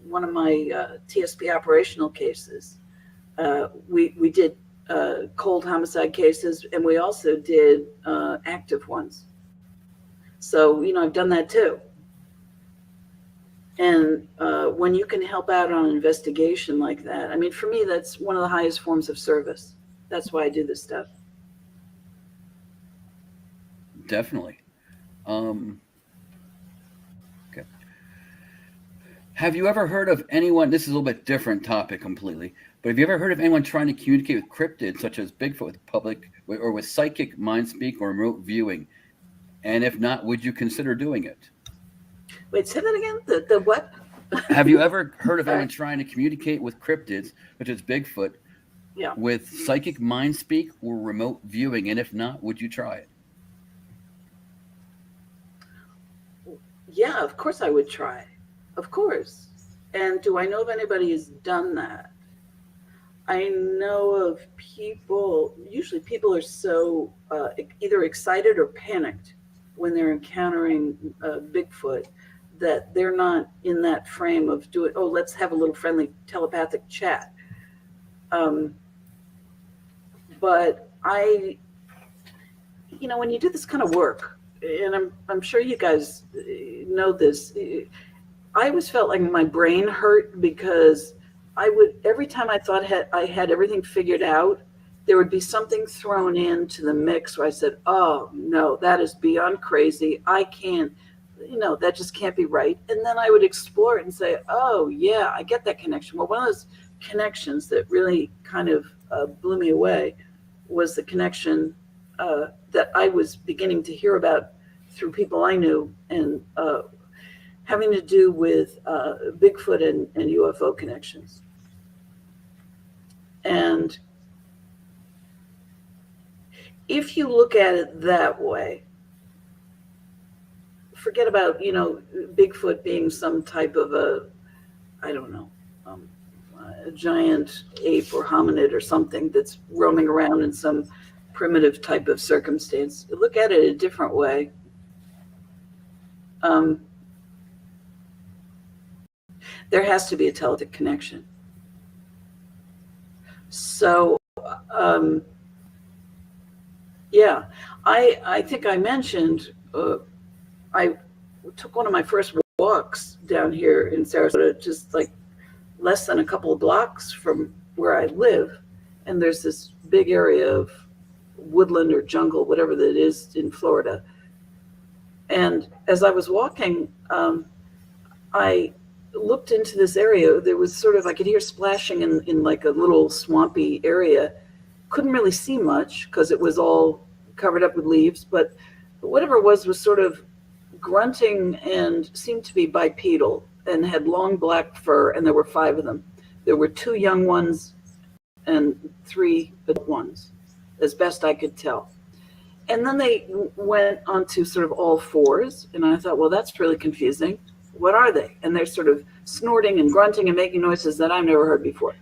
one of my TSP operational cases, we did cold homicide cases, and we also did active ones. So I've done that too. And when you can help out on an investigation like that, I mean, for me, that's one of the highest forms of service. That's why I do this stuff. Definitely. Okay. Have you ever heard of anyone, this is a little bit different topic completely, but have you ever heard of anyone trying to communicate with cryptids, such as Bigfoot, with public or with psychic mind speak or remote viewing? And if not, would you consider doing it? Wait, say that again? The what? Have you ever heard of anyone trying to communicate with cryptids, such as Bigfoot, Yeah. with psychic mind speak or remote viewing? And if not, would you try it? Yeah, of course I would try. Of course. And do I know of anybody who's done that? I know of people, usually people are so either excited or panicked when they're encountering Bigfoot that they're not in that frame of doing, oh, let's have a little friendly telepathic chat. But when you do this kind of work, and I'm sure you guys know this, I always felt like my brain hurt because every time I thought I had everything figured out, there would be something thrown into the mix where I said, oh no, that is beyond crazy. I can't, that just can't be right. And then I would explore it and say, oh yeah, I get that connection. Well, one of those connections that really kind of blew me away was the connection that I was beginning to hear about through people I knew, and having to do with Bigfoot and UFO connections. And if you look at it that way, forget about, Bigfoot being some type of a giant ape or hominid or something that's roaming around in some primitive type of circumstance. Look at it a different way. There has to be a telepathic connection. So, yeah, I think I mentioned I took one of my first walks down here in Sarasota, just like less than a couple of blocks from where I live. And there's this big area of woodland or jungle, whatever that is in Florida. And as I was walking, I looked into this area. There was sort of, I could hear splashing in like a little swampy area. Couldn't really see much because it was all covered up with leaves, but whatever it was sort of grunting and seemed to be bipedal and had long black fur, and there were 5 of them. There were 2 young ones and 3 adult ones, as best I could tell. And then they went onto sort of all 4s, and I thought, well, that's really confusing. What are they? And they're sort of snorting and grunting and making noises that I've never heard before.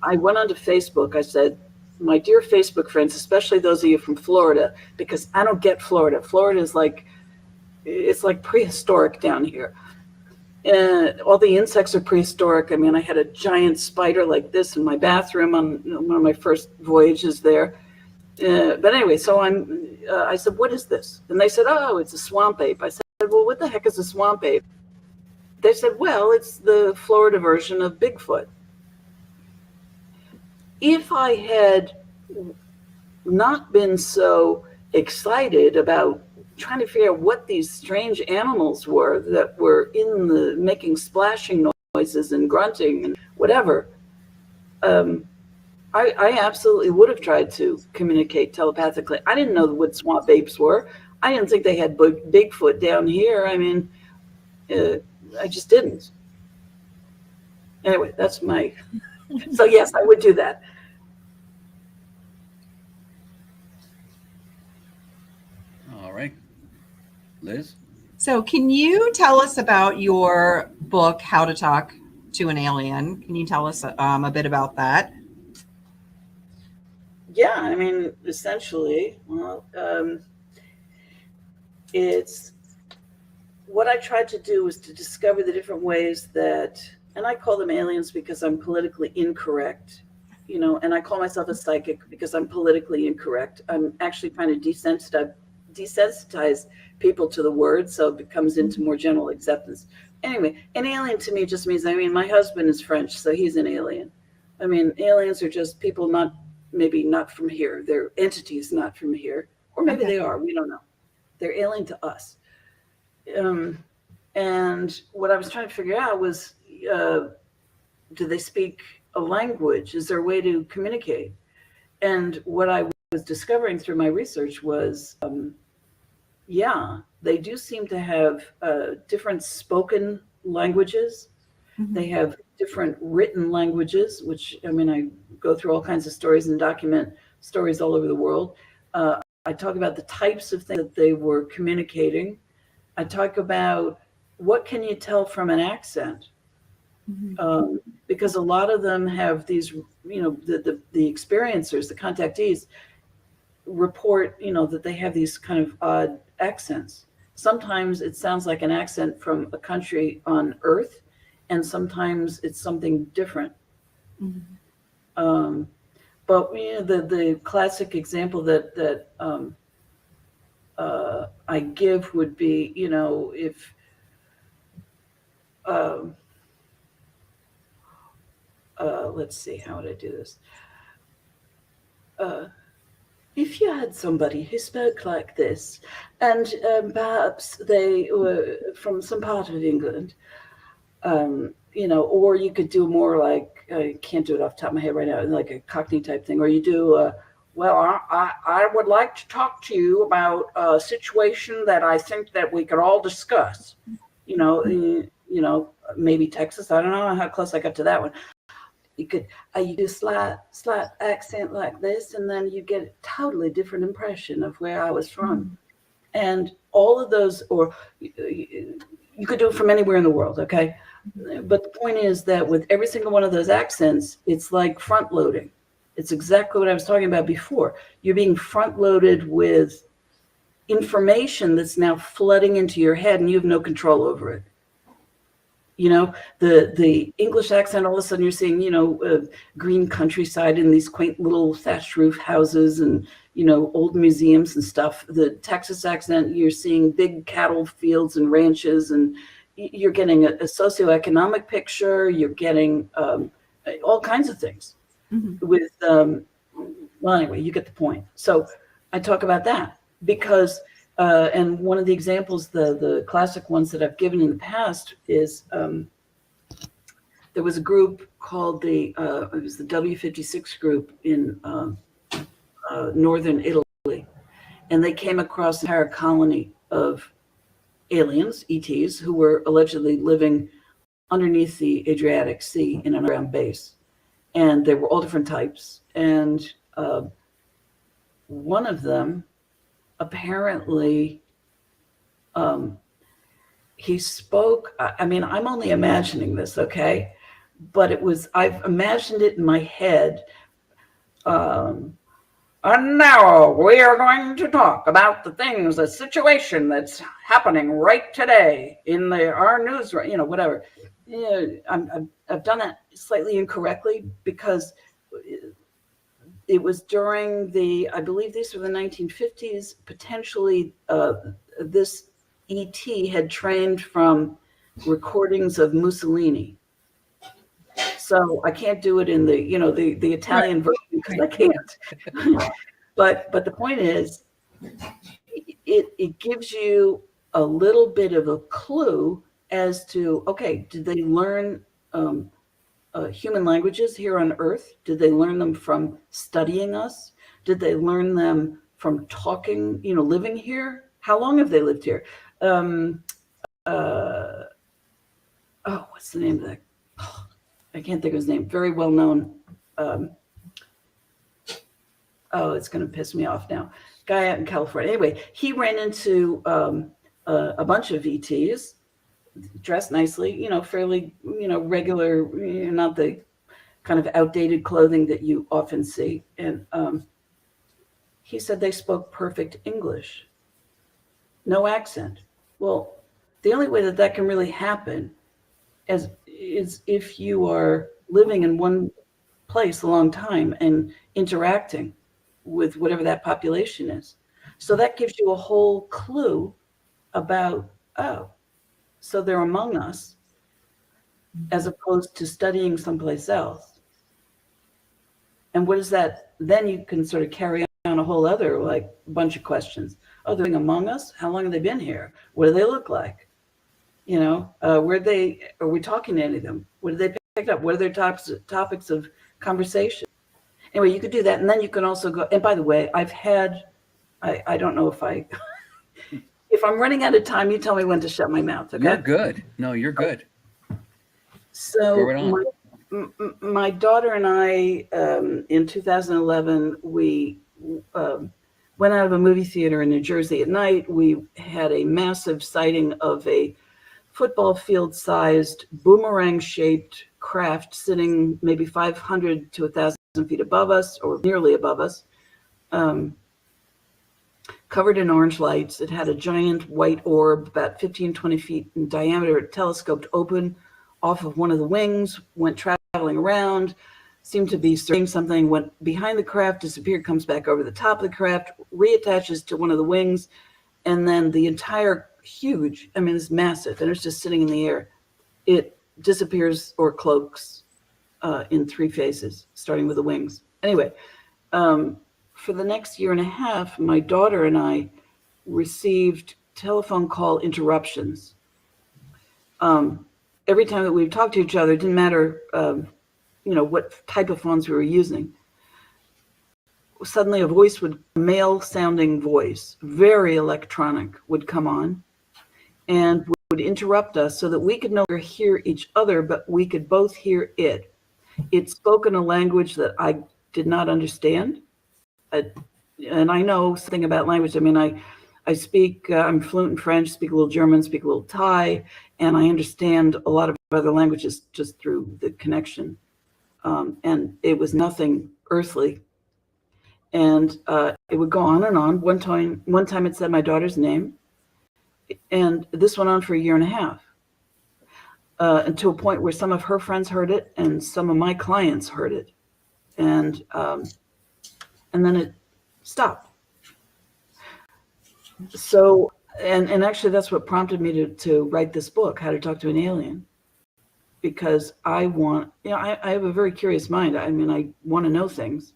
I went onto Facebook. I said, my dear Facebook friends, especially those of you from Florida, because I don't get Florida. Florida is it's like prehistoric down here. All the insects are prehistoric. I mean, I had a giant spider like this in my bathroom on one of my first voyages there. But anyway, so I said, what is this? And they said, oh, it's a swamp ape. I said, well, what the heck is a swamp ape? They said, well, it's the Florida version of Bigfoot. If I had not been so excited about trying to figure out what these strange animals were that were making splashing noises and grunting and whatever, I absolutely would have tried to communicate telepathically. I didn't know what swamp apes were. I didn't think they had Bigfoot down here. I mean, I just didn't. Anyway, that's my... So yes, I would do that. All right. Liz? So can you tell us about your book, How to Talk to an Alien? Can you tell us a bit about that? Yeah, I mean, essentially, well, it's what I tried to do was to discover the different ways that, and I call them aliens because I'm politically incorrect, and I call myself a psychic because I'm politically incorrect. I'm actually trying to desensitize people to the word so it comes into more general acceptance. Anyway, an alien to me just means, my husband is French, so he's an alien. I mean, aliens are just people maybe not from here. They're entities not from here, or maybe they are, we don't know. They're alien to us. And what I was trying to figure out was, do they speak a language? Is there a way to communicate? And what I was discovering through my research was, yeah, they do seem to have different spoken languages. Mm-hmm. They have different written languages, which, I mean, I go through all kinds of stories and document stories all over the world. I talk about the types of things that they were communicating. I talk about what can you tell from an accent? Mm-hmm. Because a lot of them have these, the experiencers, the contactees report, that they have these kind of odd accents. Sometimes it sounds like an accent from a country on Earth, and sometimes it's something different. Mm-hmm. But the classic example that I give would be, if let's see, how would I do this? If you had somebody who spoke like this, and perhaps they were from some part of England, or you could do more like, I can't do it off the top of my head right now, like a Cockney type thing, or you do, well, I would like to talk to you about a situation that I think that we could all discuss. Maybe Texas. I don't know how close I got to that one. You could you do slight accent like this, and then you get a totally different impression of where I was from. And all of those, or you could do it from anywhere in the world, okay? But the point is that with every single one of those accents, it's like front loading. It's exactly what I was talking about before. You're being front loaded with information that's now flooding into your head, and you have no control over it. The English accent, all of a sudden you're seeing, green countryside and these quaint little thatched roof houses and, old museums and stuff. The Texas accent, you're seeing big cattle fields and ranches, and you're getting a socioeconomic picture. You're getting all kinds of things with, well, anyway, you get the point. So I talk about that because and one of the examples, the classic ones that I've given in the past is there was a group called it was the W56 group in northern Italy, and they came across an entire colony of aliens, ETs, who were allegedly living underneath the Adriatic Sea in an underground base, and they were all different types, and one of them apparently he spoke, I mean, I'm only imagining this, okay, but I've imagined it in my head. And now we are going to talk about the situation that's happening right today in our news, whatever. I've done that slightly incorrectly because it was during I believe these were the 1950s, potentially this ET had trained from recordings of Mussolini. So I can't do it in the Italian version because I can't. But the point is, it gives you a little bit of a clue as to, okay, did they learn human languages here on Earth? Did they learn them from studying us? Did they learn them from talking, living here? How long have they lived here? What's the name of that? I can't think of his name. Very well known. It's going to piss me off now. Guy out in California. Anyway, he ran into a bunch of ETs, dressed nicely, fairly, regular, not the kind of outdated clothing that you often see. And he said they spoke perfect English, no accent. Well, the only way that can really happen is if you are living in one place a long time and interacting with whatever that population is. So that gives you a whole clue about, so they're among us, as opposed to studying someplace else. And what is that? Then you can sort of carry on a whole other bunch of questions. Oh, they're among us? How long have they been here? What do they look like? Are we talking to any of them? What did they pick up? What are their topics of conversation? Anyway, you could do that. And then you can also go, and by the way, I don't know if if I'm running out of time, you tell me when to shut my mouth. Okay. You're good. No, you're good. Go right on. My daughter and I, in 2011, we went out of a movie theater in New Jersey at night. We had a massive sighting of a football field-sized, boomerang-shaped craft sitting maybe 500 to 1,000 feet above us, or nearly above us, covered in orange lights. It had a giant white orb about 15, 20 feet in diameter. It telescoped open off of one of the wings, went traveling around, seemed to be searching something, went behind the craft, disappeared, comes back over the top of the craft, reattaches to one of the wings, and then the entire huge, I mean, it's massive, and it's just sitting in the air. It disappears or cloaks in 3 phases, starting with the wings. Anyway, for the next year and a half, my daughter and I received telephone call interruptions. Every time that we would talk to each other, it didn't matter, what type of phones we were using. Suddenly a male-sounding voice, very electronic, would come on and would interrupt us so that we could no longer hear each other, but we could both hear it. It spoke in a language that I did not understand. And I know something about language. I mean, I speak, I'm fluent in French, speak a little German, speak a little Thai, and I understand a lot of other languages just through the connection. And it was nothing earthly. And it would go on and on. One time it said my daughter's name, and this went on for a year and a half, and to a point where some of her friends heard it and some of my clients heard it, and then it stopped. So, and actually that's what prompted me to write this book, How to Talk to an Alien, because I want, I have a very curious mind. I mean, I want to know things.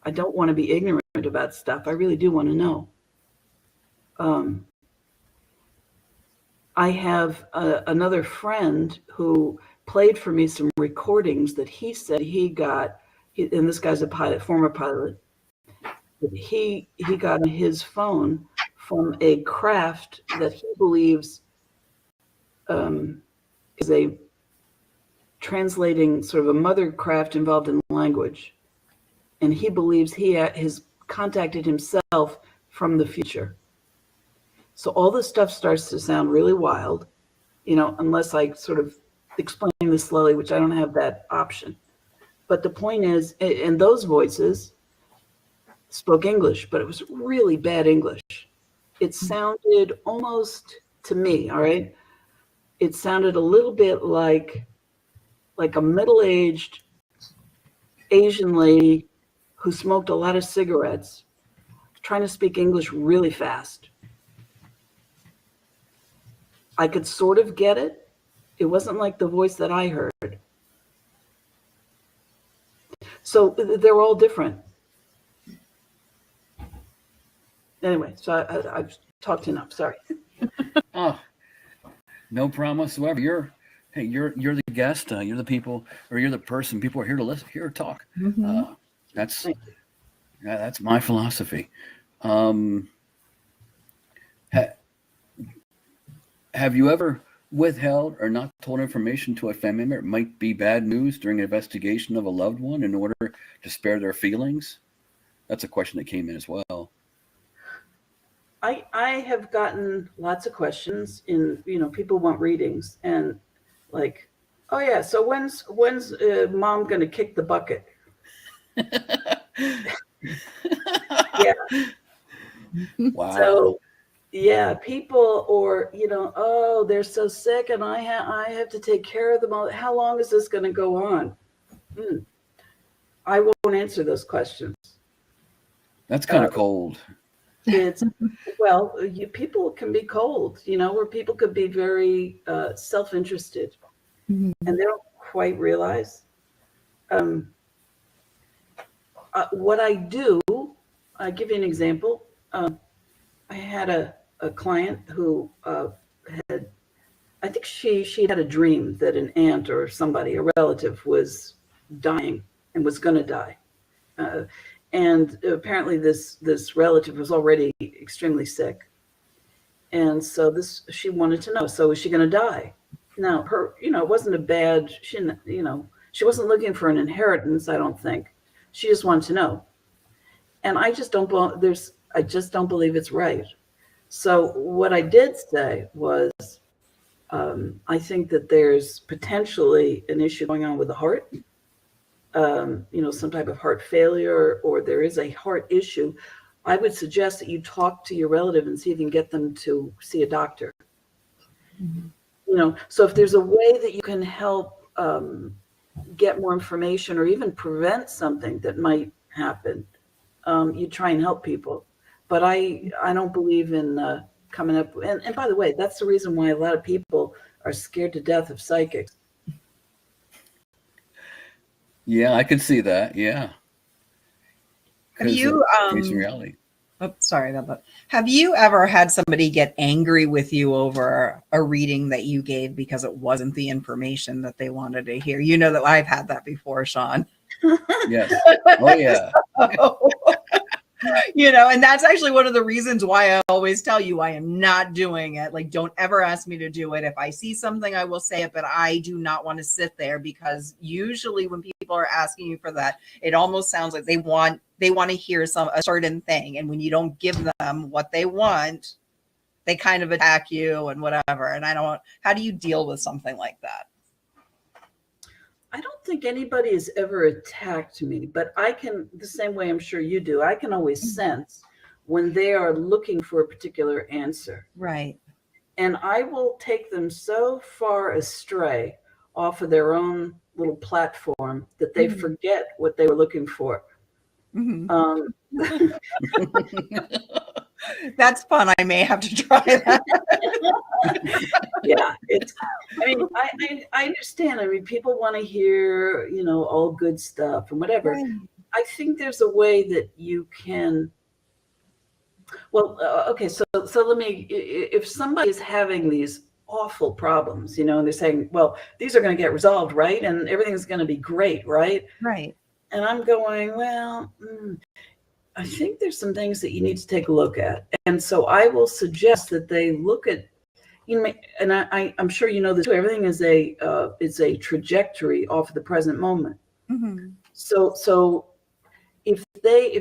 I don't want to be ignorant about stuff. I really do want to know. I have another friend who played for me some recordings that he said he got, and this guy's a pilot, former pilot. He got on his phone from a craft that he believes is a translating sort of a mother craft involved in language. And he believes he has contacted himself from the future. So all this stuff starts to sound really wild, unless I sort of explain this slowly, which I don't have that option. But the point is, and those voices spoke English, but it was really bad English. It sounded almost, to me, all right, it sounded a little bit like a middle-aged Asian lady who smoked a lot of cigarettes, trying to speak English really fast. I could sort of get it. It wasn't like the voice that I heard. So they're all different. Anyway, so I've talked enough. Sorry. Oh, no problem whatsoever. You're the guest. You're the people, or you're the person. People are here to listen, here to talk. Mm-hmm. That's my philosophy. Have you ever withheld or not told information to a family member? It might be bad news during an investigation of a loved one in order to spare their feelings. That's a question that came in as well. I have gotten lots of questions people want readings and like, oh yeah, so when's mom going to kick the bucket? Yeah. Wow. So yeah, people, or oh, they're so sick and I have to take care of them all. How long is this going to go on? I won't answer those questions. That's kind of cold. It's people can be cold, where people could be very self-interested, mm-hmm. and they don't quite realize. What I do, I give you an example. I had a client who had, I think she had a dream that an aunt or somebody, a relative, was dying and was going to die. And apparently this relative was already extremely sick. And so she wanted to know, so is she going to die? Now, her, it wasn't a bad, she wasn't looking for an inheritance, I don't think. She just wanted to know. And I just don't believe it's right. So what I did say was, I think that there's potentially an issue going on with the heart, some type of heart failure, or there is a heart issue. I would suggest that you talk to your relative and see if you can get them to see a doctor. Mm-hmm. So if there's a way that you can help get more information or even prevent something that might happen, you try and help people. But I don't believe in coming up. And by the way, that's the reason why a lot of people are scared to death of psychics. Yeah, I can see that. Yeah. Have you facing reality. Oh, sorry about that. Have you ever had somebody get angry with you over a reading that you gave because it wasn't the information that they wanted to hear? You know that I've had that before, Sean. Yes. Oh yeah. And that's actually one of the reasons why I always tell you I am not doing it. Like, don't ever ask me to do it. If I see something, I will say it, but I do not want to sit there, because usually when people are asking you for that, it almost sounds like they want to hear a certain thing. And when you don't give them what they want, they kind of attack you and whatever. And how do you deal with something like that? I don't think anybody has ever attacked me, but I can, the same way I'm sure you do, I can always sense when they are looking for a particular answer. Right. And I will take them so far astray off of their own little platform that they forget what they were looking for. Mm-hmm. That's fun. I may have to try that. Yeah, I understand. I mean, people want to hear, all good stuff and whatever. Right. I think there's a way that you can. Well, okay. So let me. If somebody is having these awful problems, and they're saying, well, these are going to get resolved, right? And everything's going to be great, right? Right. And I'm going, well. I think there's some things that you need to take a look at. And so I will suggest that they look at, and I'm sure you know this too, everything is a trajectory off of the present moment. Mm-hmm. So if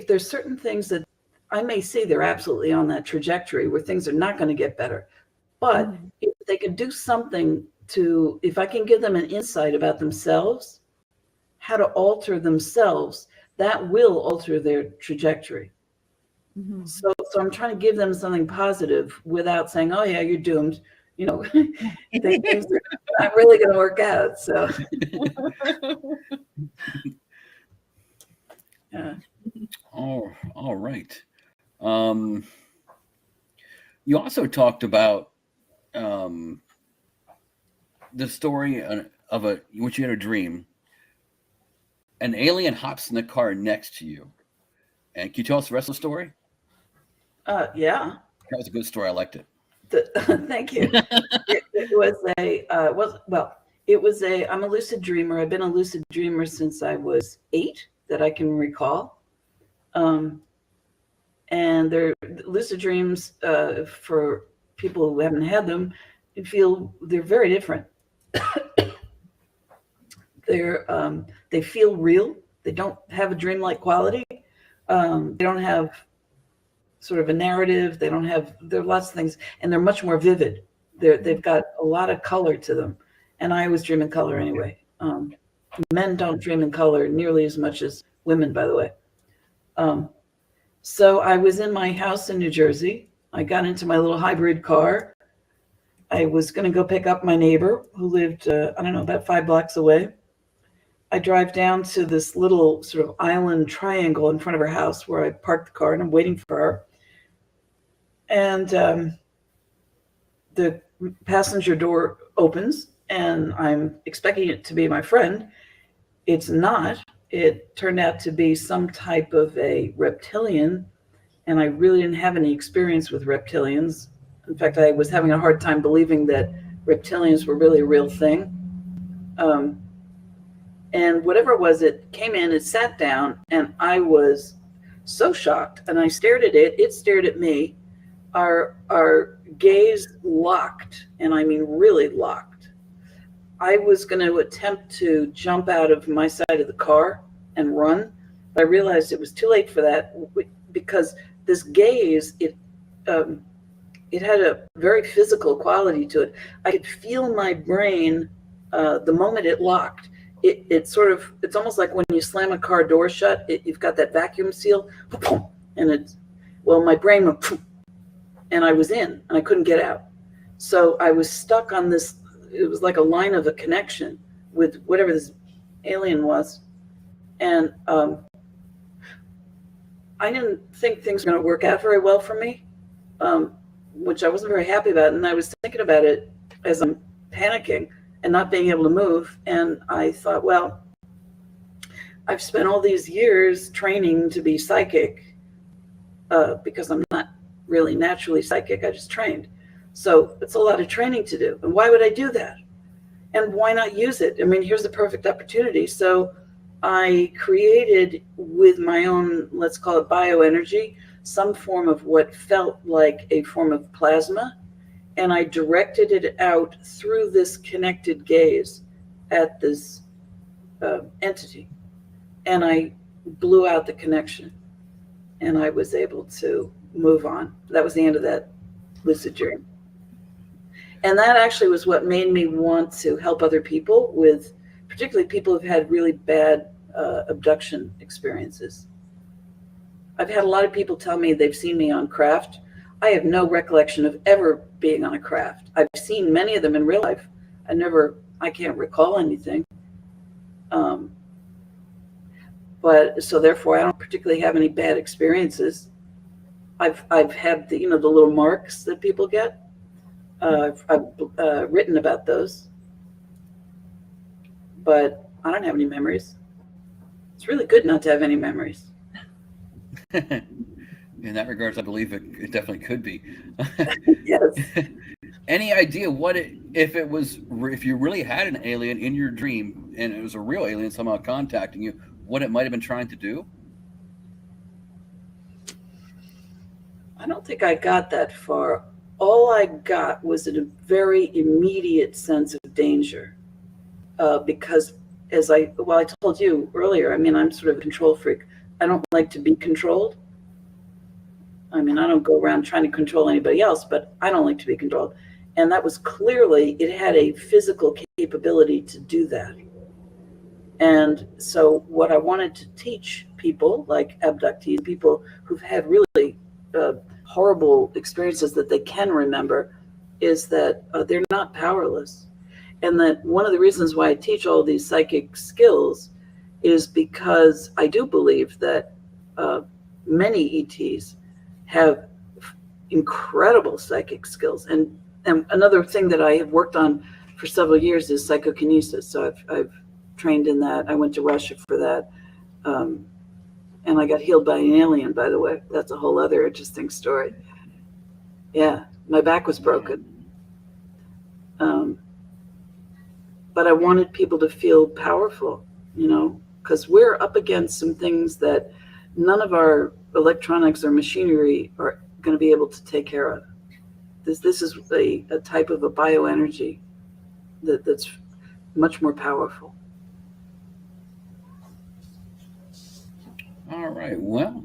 there's certain things that I may see, they're absolutely on that trajectory where things are not going to get better. But if they can do something if I can give them an insight about themselves, how to alter themselves, that will alter their trajectory. Mm-hmm. So I'm trying to give them something positive without saying, oh yeah, you're doomed. Things are not really going to work out. So yeah. All right. You also talked about the story of which you had a dream. An alien hops in the car next to you. And can you tell us the rest of the story? Yeah. That was a good story. I liked it. Thank you. I'm a lucid dreamer. I've been a lucid dreamer since I was 8 that I can recall. And they're lucid dreams, for people who haven't had them, they're very different. They feel real. They don't have a dreamlike quality. They don't have sort of a narrative. There are lots of things, and they're much more vivid. They've got a lot of color to them. And I always dream in color anyway. Men don't dream in color nearly as much as women, by the way. So I was in my house in New Jersey. I got into my little hybrid car. I was going to go pick up my neighbor who lived, about 5 blocks away. I drive down to this little sort of island triangle in front of her house where I parked the car, and I'm waiting for her. And the passenger door opens, and I'm expecting it to be my friend. It's not. It turned out to be some type of a reptilian, and I really didn't have any experience with reptilians. In fact, I was having a hard time believing that reptilians were really a real thing. And whatever it was, it came in, it sat down, and I was so shocked. And I stared at it, it stared at me. Our gaze locked, and I mean really locked. I was going to attempt to jump out of my side of the car and run. But I realized it was too late for that because this gaze, it had a very physical quality to it. I could feel my brain the moment it locked. It's almost like when you slam a car door shut, you've got that vacuum seal, and my brain went, and I was in, and I couldn't get out. So I was stuck on this. It was like a line of a connection with whatever this alien was, and I didn't think things were going to work out very well for me, which I wasn't very happy about. And I was thinking about it as I'm panicking and not being able to move. And I thought, well, I've spent all these years training to be psychic because I'm not really naturally psychic. I just trained. So it's a lot of training to do. And why would I do that? And why not use it? I mean, here's the perfect opportunity. So I created with my own, let's call it bioenergy, some form of what felt like a form of plasma. And I directed it out through this connected gaze at this entity. And I blew out the connection. And I was able to move on. That was the end of that lucid dream. And that actually was what made me want to help other people with, particularly people who've had really bad abduction experiences. I've had a lot of people tell me they've seen me on craft. I have no recollection of ever being on a craft. I've seen many of them in real life. I can't recall anything. But so therefore I don't particularly have any bad experiences. I've had the little marks that people get. I've written about those, but I don't have any memories. It's really good not to have any memories. In that regards, I believe it definitely could be. Yes. Any idea if you really had an alien in your dream and it was a real alien somehow contacting you, what it might have been trying to do? I don't think I got that far. All I got was a very immediate sense of danger, because I told you earlier, I mean, I'm sort of a control freak. I don't like to be controlled. I mean, I don't go around trying to control anybody else, but I don't like to be controlled. And that was clearly, it had a physical capability to do that. And so what I wanted to teach people like abductees, people who've had really horrible experiences that they can remember, is that they're not powerless. And that one of the reasons why I teach all these psychic skills is because I do believe that many ETs have incredible psychic skills. And another thing that I have worked on for several years is psychokinesis. So I've trained in that. I went to Russia for that. And I got healed by an alien, by the way. That's a whole other interesting story. Yeah, my back was broken. But I wanted people to feel powerful, because we're up against some things that none of our electronics or machinery are going to be able to take care of. This is a type of a bioenergy that's much more powerful. All right. Well,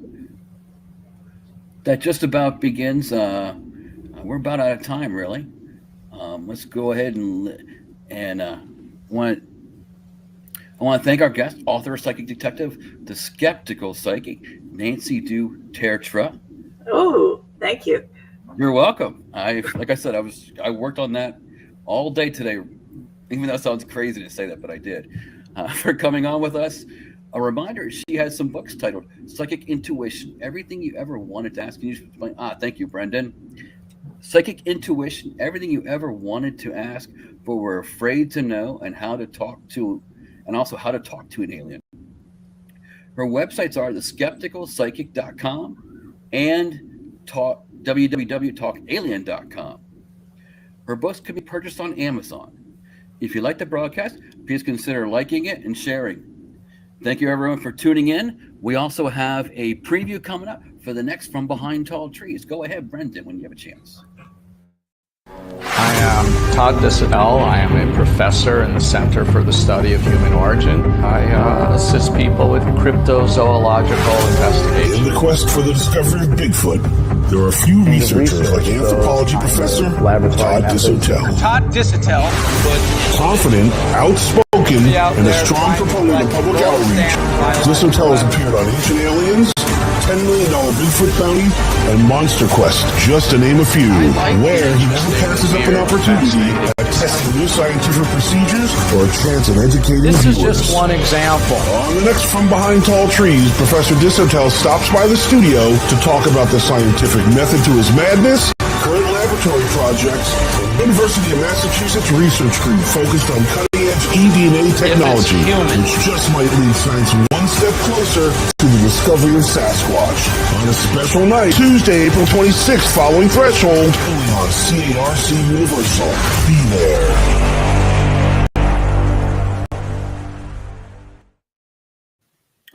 that just about begins. We're about out of time, really. Let's go ahead and I want to thank our guest, author, psychic detective, the skeptical psychic, Nancy Tertre. Oh, thank you. You're welcome. Like I said, I worked on that all day today. Even though it sounds crazy to say that, but I did. For coming on with us. A reminder, she has some books titled Psychic Intuition, Everything You Ever Wanted to Ask. Can you explain? Thank you, Brendan. Psychic Intuition, Everything You Ever Wanted to Ask, but were afraid to know, and also how to talk to an alien. Her websites are theskepticalpsychic.com and www.talkalien.com. Her books can be purchased on Amazon. If you like the broadcast, please consider liking it and sharing. Thank you, everyone, for tuning in. We also have a preview coming up for the next From Behind Tall Trees. Go ahead, Brendan, when you have a chance. I I'm Todd Dissidell. I am a professor in the Center for the Study of Human Origin. I assist people with cryptozoological investigations. In the quest for the discovery of Bigfoot, there are a few researchers like anthropology professor Todd Dissidell. Todd Dissidell was Confident, outspoken, and a strong proponent of public outreach, Dissidell has appeared on Ancient Aliens, $10 million Bigfoot bounty, and Monster Quest, just to name a few, where he never passes up an opportunity at testing new scientific procedures or a chance at educating This is viewers. just one example. On the next From Behind Tall Trees, Professor Dissidell stops by the studio to talk about the scientific method to his madness, current laboratory projects, and University of Massachusetts research group focused on cutting-edge eDNA technology, which just might lead science one step closer to the discovery of Sasquatch. On a special night, Tuesday, April 26th, following Threshold, only on CARC Universal. Be there.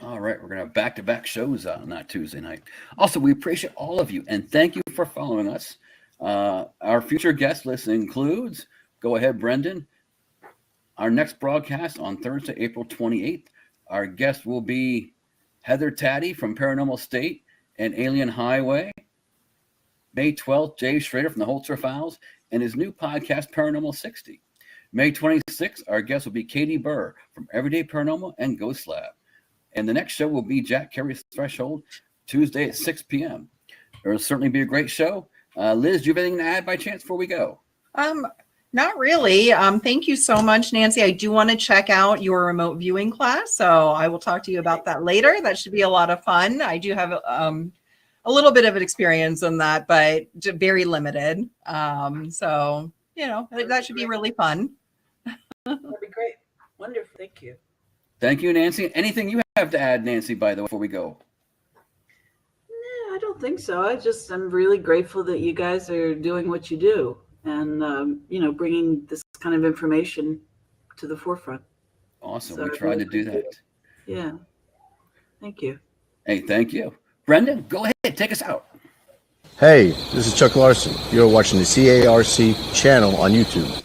All right, we're going to have back-to-back shows on that Tuesday night. Also, we appreciate all of you, and thank you for following us. Our future guest list includes, go ahead, Brendan, our next broadcast on Thursday, April 28th. Our guest will be Heather Taddy from Paranormal State and Alien Highway. May 12th, Jay Schrader from the Holzer Files and his new podcast, Paranormal 60. May 26th, our guest will be Katie Burr from Everyday Paranormal and Ghost Lab. And the next show will be Jack Carey's Threshold, Tuesday at 6 p.m. It will certainly be a great show. Liz, do you have anything to add by chance before we go? Not really. Thank you so much, Nancy. I do want to check out your remote viewing class, so I will talk to you about that later. That should be a lot of fun. I do have a little bit of an experience in that, but very limited. So, that should be really fun. That'd be great. Wonderful. Thank you. Thank you, Nancy. Anything you have to add, Nancy, by the way, before we go? No, I don't think so. I'm really grateful that you guys are doing what you do and, bringing this kind of information to the forefront. Awesome. So We tried to do that. Yeah. Thank you. Hey, thank you. Brendan, go ahead. Take us out. Hey, this is Chuck Larson. You're watching the CARC channel on YouTube.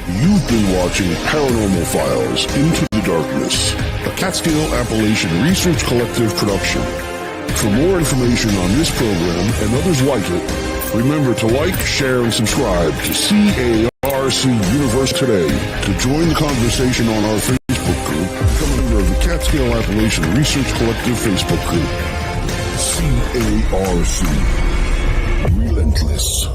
You've been watching Paranormal Files Into the Darkness, a Catskill Appalachian Research Collective production. For more information on this program and others like it, remember to like, share, and subscribe to CARC Universe today. To join the conversation on our Facebook group, become a member of the Catskill Appalachian Research Collective Facebook group. CARC. Relentless.